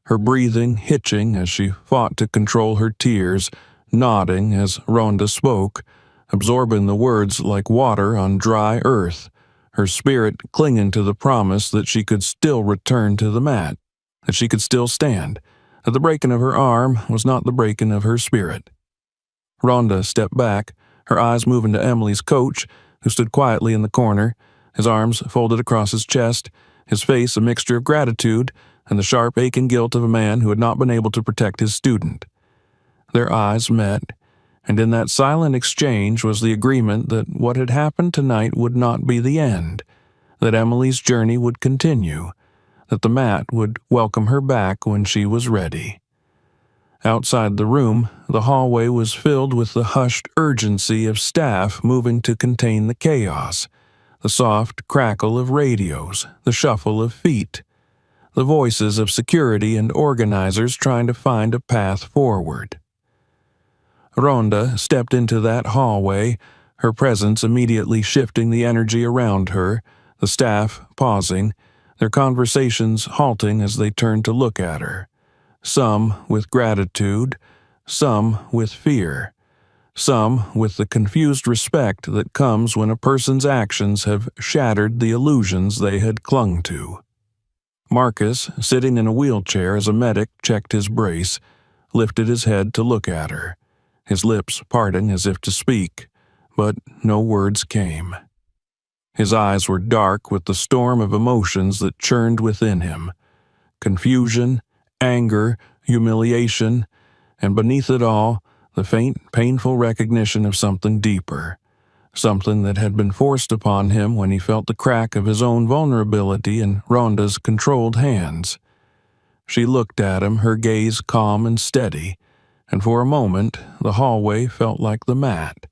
her breathing hitching as she fought to control her tears, nodding as Ronda spoke, absorbing the words like water on dry earth, her spirit clinging to the promise that she could still return to the mat, that she could still stand, that the breaking of her arm was not the breaking of her spirit. Ronda stepped back, her eyes moving to Emily's coach, who stood quietly in the corner, his arms folded across his chest, his face a mixture of gratitude and the sharp aching guilt of a man who had not been able to protect his student. Their eyes met, and in that silent exchange was the agreement that what had happened tonight would not be the end, that Emily's journey would continue, that the mat would welcome her back when she was ready. Outside the room, the hallway was filled with the hushed urgency of staff moving to contain the chaos, the soft crackle of radios, the shuffle of feet, the voices of security and organizers trying to find a path forward. Ronda stepped into that hallway, her presence immediately shifting the energy around her, the staff pausing, their conversations halting as they turned to look at her, some with gratitude, some with fear, some with the confused respect that comes when a person's actions have shattered the illusions they had clung to. Marcus, sitting in a wheelchair as a medic checked his brace, lifted his head to look at her, his lips parting as if to speak, but no words came. His eyes were dark with the storm of emotions that churned within him: confusion, anger, humiliation, and beneath it all, the faint, painful recognition of something deeper, something that had been forced upon him when he felt the crack of his own vulnerability in Ronda's controlled hands. She looked at him, her gaze calm and steady, and for a moment the hallway felt like the mat,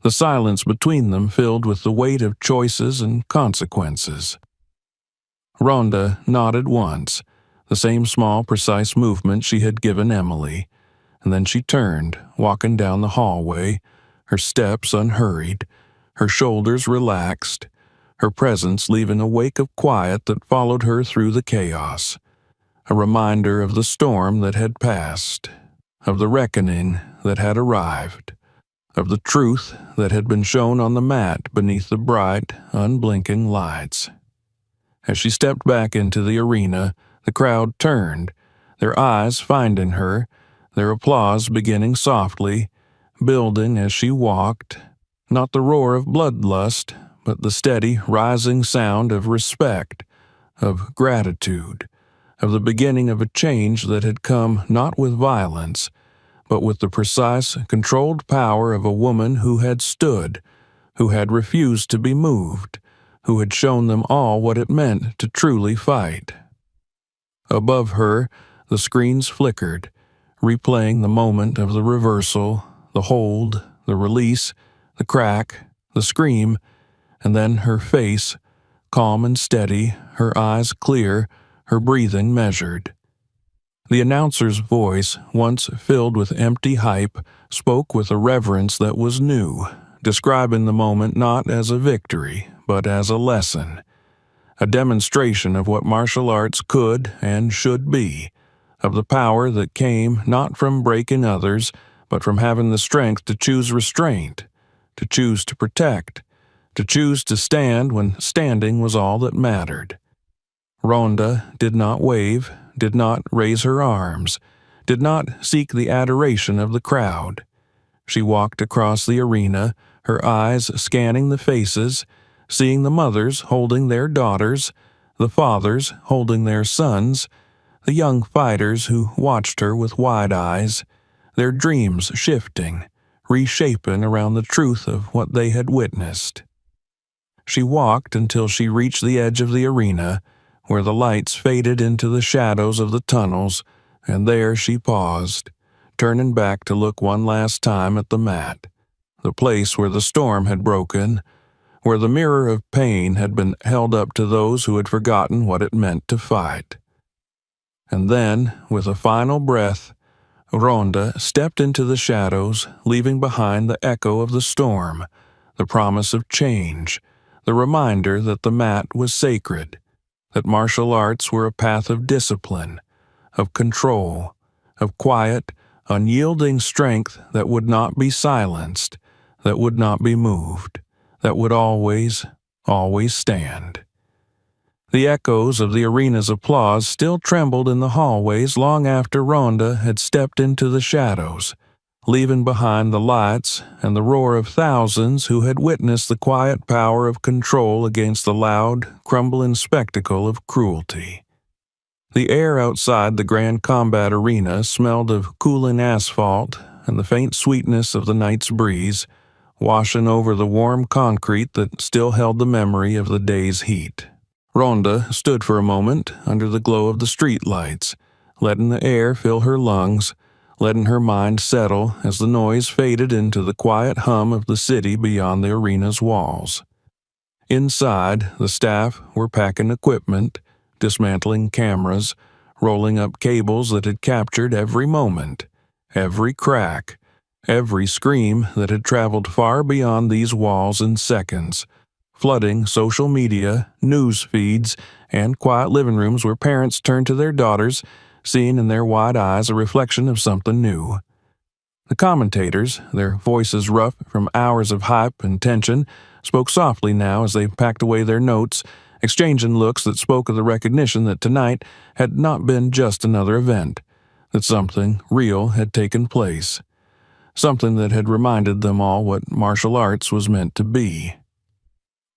the silence between them filled with the weight of choices and consequences. Ronda nodded once, the same small, precise movement she had given Emily, and then she turned, walking down the hallway, her steps unhurried, her shoulders relaxed, her presence leaving a wake of quiet that followed her through the chaos, a reminder of the storm that had passed, of the reckoning that had arrived, of the truth that had been shown on the mat beneath the bright, unblinking lights. As she stepped back into the arena, the crowd turned, their eyes finding her, their applause beginning softly, building as she walked, not the roar of bloodlust, but the steady, rising sound of respect, of gratitude, of the beginning of a change that had come not with violence, but with the precise, controlled power of a woman who had stood, who had refused to be moved, who had shown them all what it meant to truly fight. Above her, the screens flickered, replaying the moment of the reversal, the hold, the release, the crack, the scream, and then her face, calm and steady, her eyes clear, her breathing measured. The announcer's voice, once filled with empty hype, spoke with a reverence that was new, describing the moment not as a victory, but as a lesson, a demonstration of what martial arts could and should be, of the power that came not from breaking others, but from having the strength to choose restraint, to choose to protect, to choose to stand when standing was all that mattered. Ronda did not wave, did not raise her arms, did not seek the adoration of the crowd. She walked across the arena, her eyes scanning the faces, seeing the mothers holding their daughters, the fathers holding their sons, the young fighters who watched her with wide eyes, their dreams shifting, reshaping around the truth of what they had witnessed. She walked until she reached the edge of the arena, where the lights faded into the shadows of the tunnels, and there she paused, turning back to look one last time at the mat, the place where the storm had broken, where the mirror of pain had been held up to those who had forgotten what it meant to fight. And then, with a final breath, Ronda stepped into the shadows, leaving behind the echo of the storm, the promise of change, the reminder that the mat was sacred, that martial arts were a path of discipline, of control, of quiet, unyielding strength that would not be silenced, that would not be moved, that would always, always stand. The echoes of the arena's applause still trembled in the hallways long after Ronda had stepped into the shadows, leaving behind the lights and the roar of thousands who had witnessed the quiet power of control against the loud, crumbling spectacle of cruelty. The air outside the Grand Combat Arena smelled of cooling asphalt and the faint sweetness of the night's breeze, washing over the warm concrete that still held the memory of the day's heat. Ronda stood for a moment under the glow of the street lights, letting the air fill her lungs, letting her mind settle as the noise faded into the quiet hum of the city beyond the arena's walls. Inside, the staff were packing equipment, dismantling cameras, rolling up cables that had captured every moment, every crack, every scream that had traveled far beyond these walls in seconds, flooding social media, news feeds, and quiet living rooms where parents turned to their daughters, seeing in their wide eyes a reflection of something new. The commentators, their voices rough from hours of hype and tension, spoke softly now as they packed away their notes, exchanging looks that spoke of the recognition that tonight had not been just another event, that something real had taken place, something that had reminded them all what martial arts was meant to be.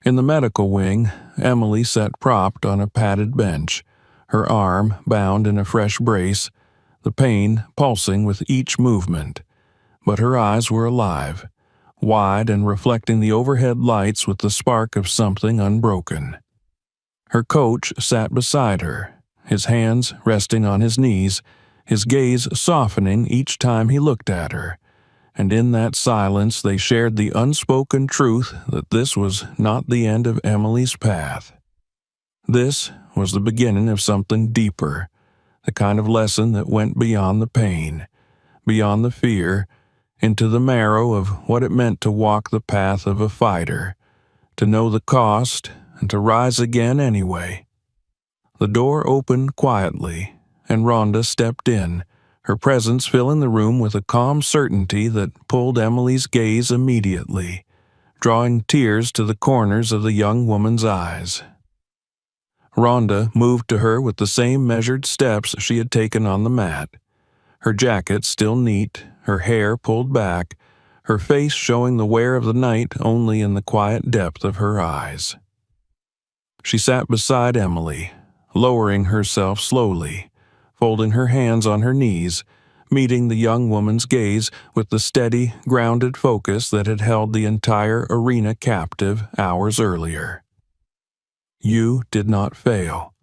In the medical wing, Emily sat propped on a padded bench, her arm bound in a fresh brace, the pain pulsing with each movement. But her eyes were alive, wide and reflecting the overhead lights with the spark of something unbroken. Her coach sat beside her, his hands resting on his knees, his gaze softening each time he looked at her, and in that silence they shared the unspoken truth that this was not the end of Emily's path. This was the beginning of something deeper, the kind of lesson that went beyond the pain, beyond the fear, into the marrow of what it meant to walk the path of a fighter, to know the cost, and to rise again anyway. The door opened quietly, and Ronda stepped in, her presence filling the room with a calm certainty that pulled Emily's gaze immediately, drawing tears to the corners of the young woman's eyes. Ronda moved to her with the same measured steps she had taken on the mat, her jacket still neat, her hair pulled back, her face showing the wear of the night only in the quiet depth of her eyes. She sat beside Emily, lowering herself slowly, folding her hands on her knees, meeting the young woman's gaze with the steady, grounded focus that had held the entire arena captive hours earlier. "You did not fail,"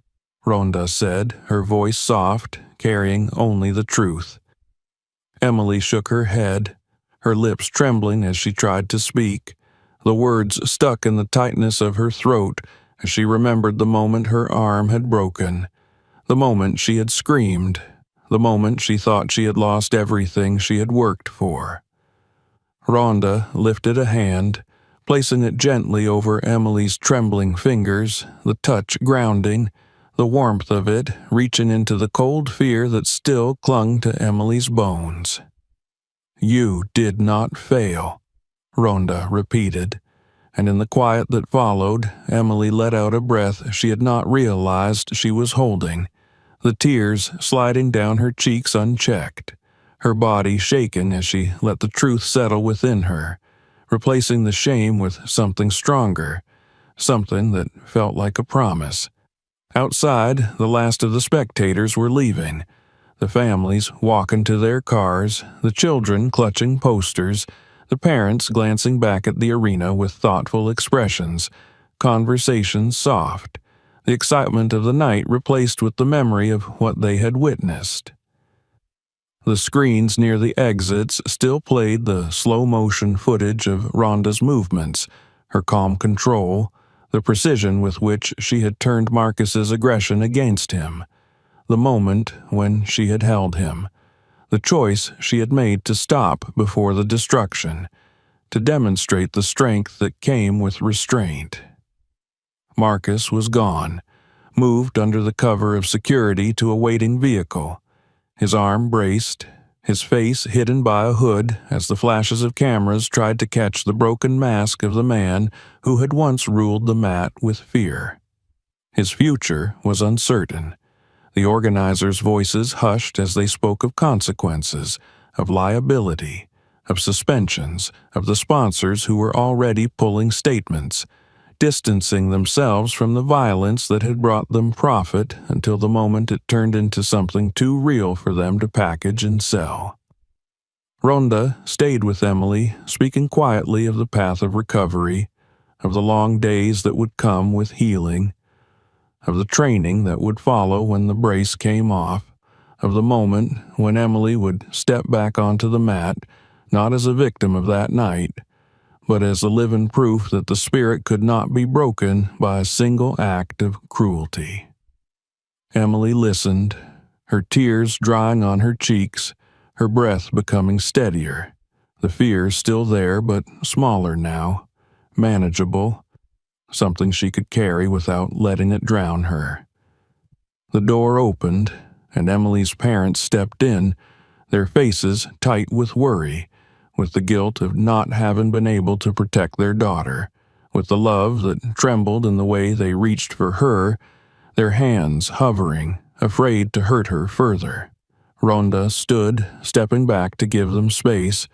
Ronda said, her voice soft, carrying only the truth. Emily shook her head, her lips trembling as she tried to speak, the words stuck in the tightness of her throat as she remembered the moment her arm had broken, the moment she had screamed, the moment she thought she had lost everything she had worked for. Ronda lifted a hand, placing it gently over Emily's trembling fingers, the touch grounding, the warmth of it reaching into the cold fear that still clung to Emily's bones. "You did not fail," Ronda repeated, and in the quiet that followed, Emily let out a breath she had not realized she was holding, the tears sliding down her cheeks unchecked, her body shaken as she let the truth settle within her, replacing the shame with something stronger, something that felt like a promise. Outside, the last of the spectators were leaving, the families walking to their cars, the children clutching posters, the parents glancing back at the arena with thoughtful expressions, conversations soft, the excitement of the night replaced with the memory of what they had witnessed. The screens near the exits still played the slow-motion footage of Ronda's movements, her calm control, the precision with which she had turned Marcus's aggression against him, the moment when she had held him, the choice she had made to stop before the destruction, to demonstrate the strength that came with restraint. Marcus was gone, moved under the cover of security to a waiting vehicle, his arm braced, his face hidden by a hood as the flashes of cameras tried to catch the broken mask of the man who had once ruled the mat with fear. His future was uncertain. The organizers' voices hushed as they spoke of consequences, of liability, of suspensions, of the sponsors who were already pulling statements, distancing themselves from the violence that had brought them profit until the moment it turned into something too real for them to package and sell. Ronda stayed with Emily, speaking quietly of the path of recovery, of the long days that would come with healing, of the training that would follow when the brace came off, of the moment when Emily would step back onto the mat, not as a victim of that night, but as a living proof that the spirit could not be broken by a single act of cruelty. Emily listened, her tears drying on her cheeks, her breath becoming steadier, the fear still there but smaller now, manageable, something she could carry without letting it drown her. The door opened, and Emily's parents stepped in, their faces tight with worry, with the guilt of not having been able to protect their daughter, with the love that trembled in the way they reached for her, their hands hovering, afraid to hurt her further. Ronda stood, stepping back to give them space,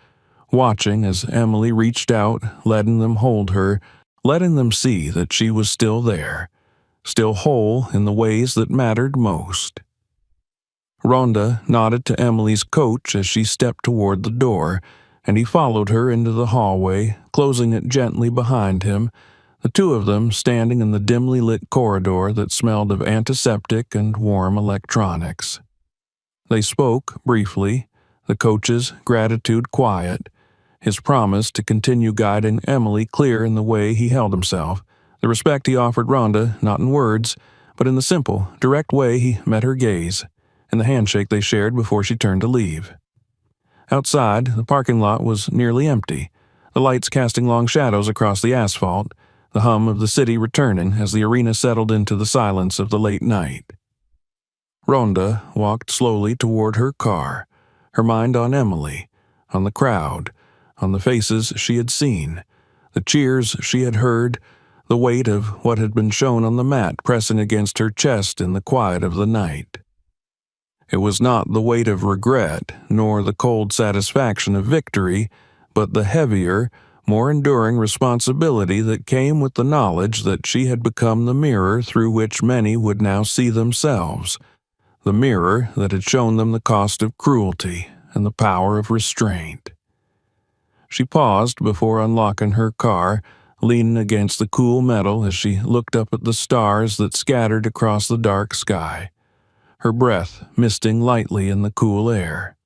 watching as Emily reached out, letting them hold her, letting them see that she was still there, still whole in the ways that mattered most. Ronda nodded to Emily's coach as she stepped toward the door, and he followed her into the hallway, closing it gently behind him, the two of them standing in the dimly lit corridor that smelled of antiseptic and warm electronics. They spoke briefly, the coach's gratitude quiet, his promise to continue guiding Emily clear in the way he held himself, the respect he offered Ronda not in words, but in the simple, direct way he met her gaze, and the handshake they shared before she turned to leave. Outside, the parking lot was nearly empty, the lights casting long shadows across the asphalt, the hum of the city returning as the arena settled into the silence of the late night. Ronda walked slowly toward her car, her mind on Emily, on the crowd, on the faces she had seen, the cheers she had heard, the weight of what had been shown on the mat pressing against her chest in the quiet of the night. It was not the weight of regret, nor the cold satisfaction of victory, but the heavier, more enduring responsibility that came with the knowledge that she had become the mirror through which many would now see themselves, the mirror that had shown them the cost of cruelty and the power of restraint. She paused before unlocking her car, leaning against the cool metal as she looked up at the stars that scattered across the dark sky, her breath misting lightly in the cool air.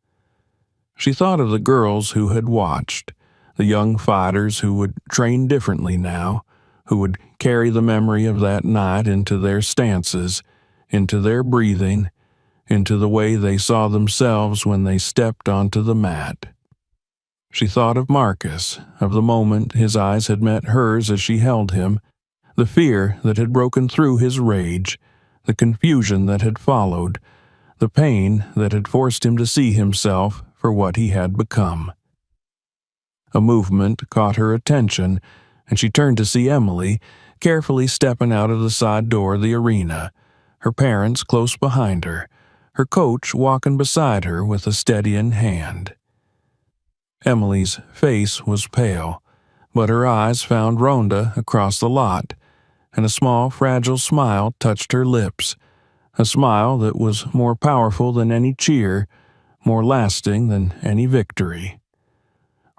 She thought of the girls who had watched, the young fighters who would train differently now, who would carry the memory of that night into their stances, into their breathing, into the way they saw themselves when they stepped onto the mat. She thought of Marcus, of the moment his eyes had met hers as she held him, the fear that had broken through his rage, the confusion that had followed, the pain that had forced him to see himself for what he had become. A movement caught her attention, and she turned to see Emily, carefully stepping out of the side door of the arena, her parents close behind her, her coach walking beside her with a steadying hand. Emily's face was pale, but her eyes found Ronda across the lot, and a small, fragile smile touched her lips, a smile that was more powerful than any cheer, more lasting than any victory.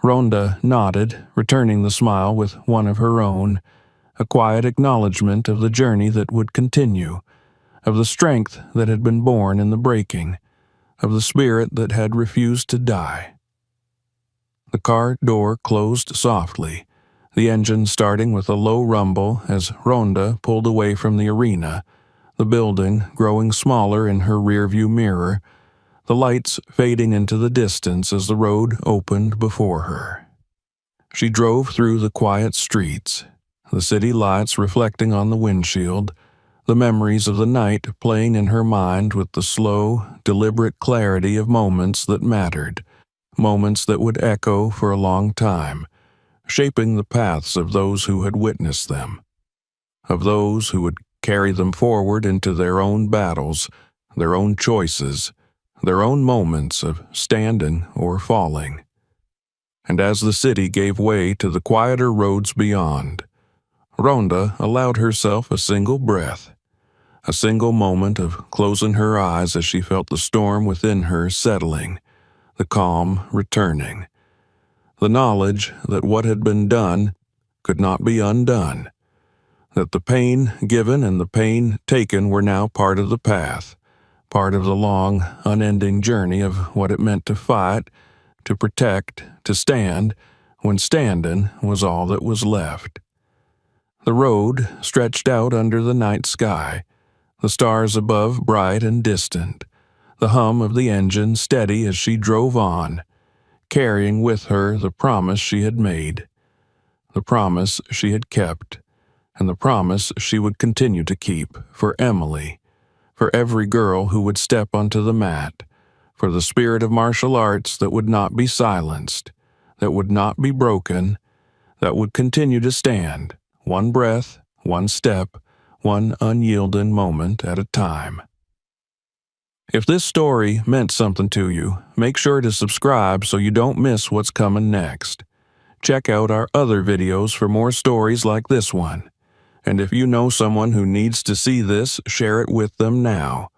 Ronda nodded, returning the smile with one of her own, a quiet acknowledgement of the journey that would continue, of the strength that had been born in the breaking, of the spirit that had refused to die. The car door closed softly, the engine starting with a low rumble as Ronda pulled away from the arena, the building growing smaller in her rearview mirror, the lights fading into the distance as the road opened before her. She drove through the quiet streets, the city lights reflecting on the windshield, the memories of the night playing in her mind with the slow, deliberate clarity of moments that mattered, moments that would echo for a long time, shaping the paths of those who had witnessed them, of those who would carry them forward into their own battles, their own choices, their own moments of standing or falling. And as the city gave way to the quieter roads beyond, Ronda allowed herself a single breath, a single moment of closing her eyes as she felt the storm within her settling, the calm returning, the knowledge that what had been done could not be undone, that the pain given and the pain taken were now part of the path, part of the long, unending journey of what it meant to fight, to protect, to stand, when standing was all that was left. The road stretched out under the night sky, the stars above bright and distant, the hum of the engine steady as she drove on, carrying with her the promise she had made, the promise she had kept, and the promise she would continue to keep for Emily, for every girl who would step onto the mat, for the spirit of martial arts that would not be silenced, that would not be broken, that would continue to stand, one breath, one step, one unyielding moment at a time. If this story meant something to you, make sure to subscribe so you don't miss what's coming next. Check out our other videos for more stories like this one. And if you know someone who needs to see this, share it with them now.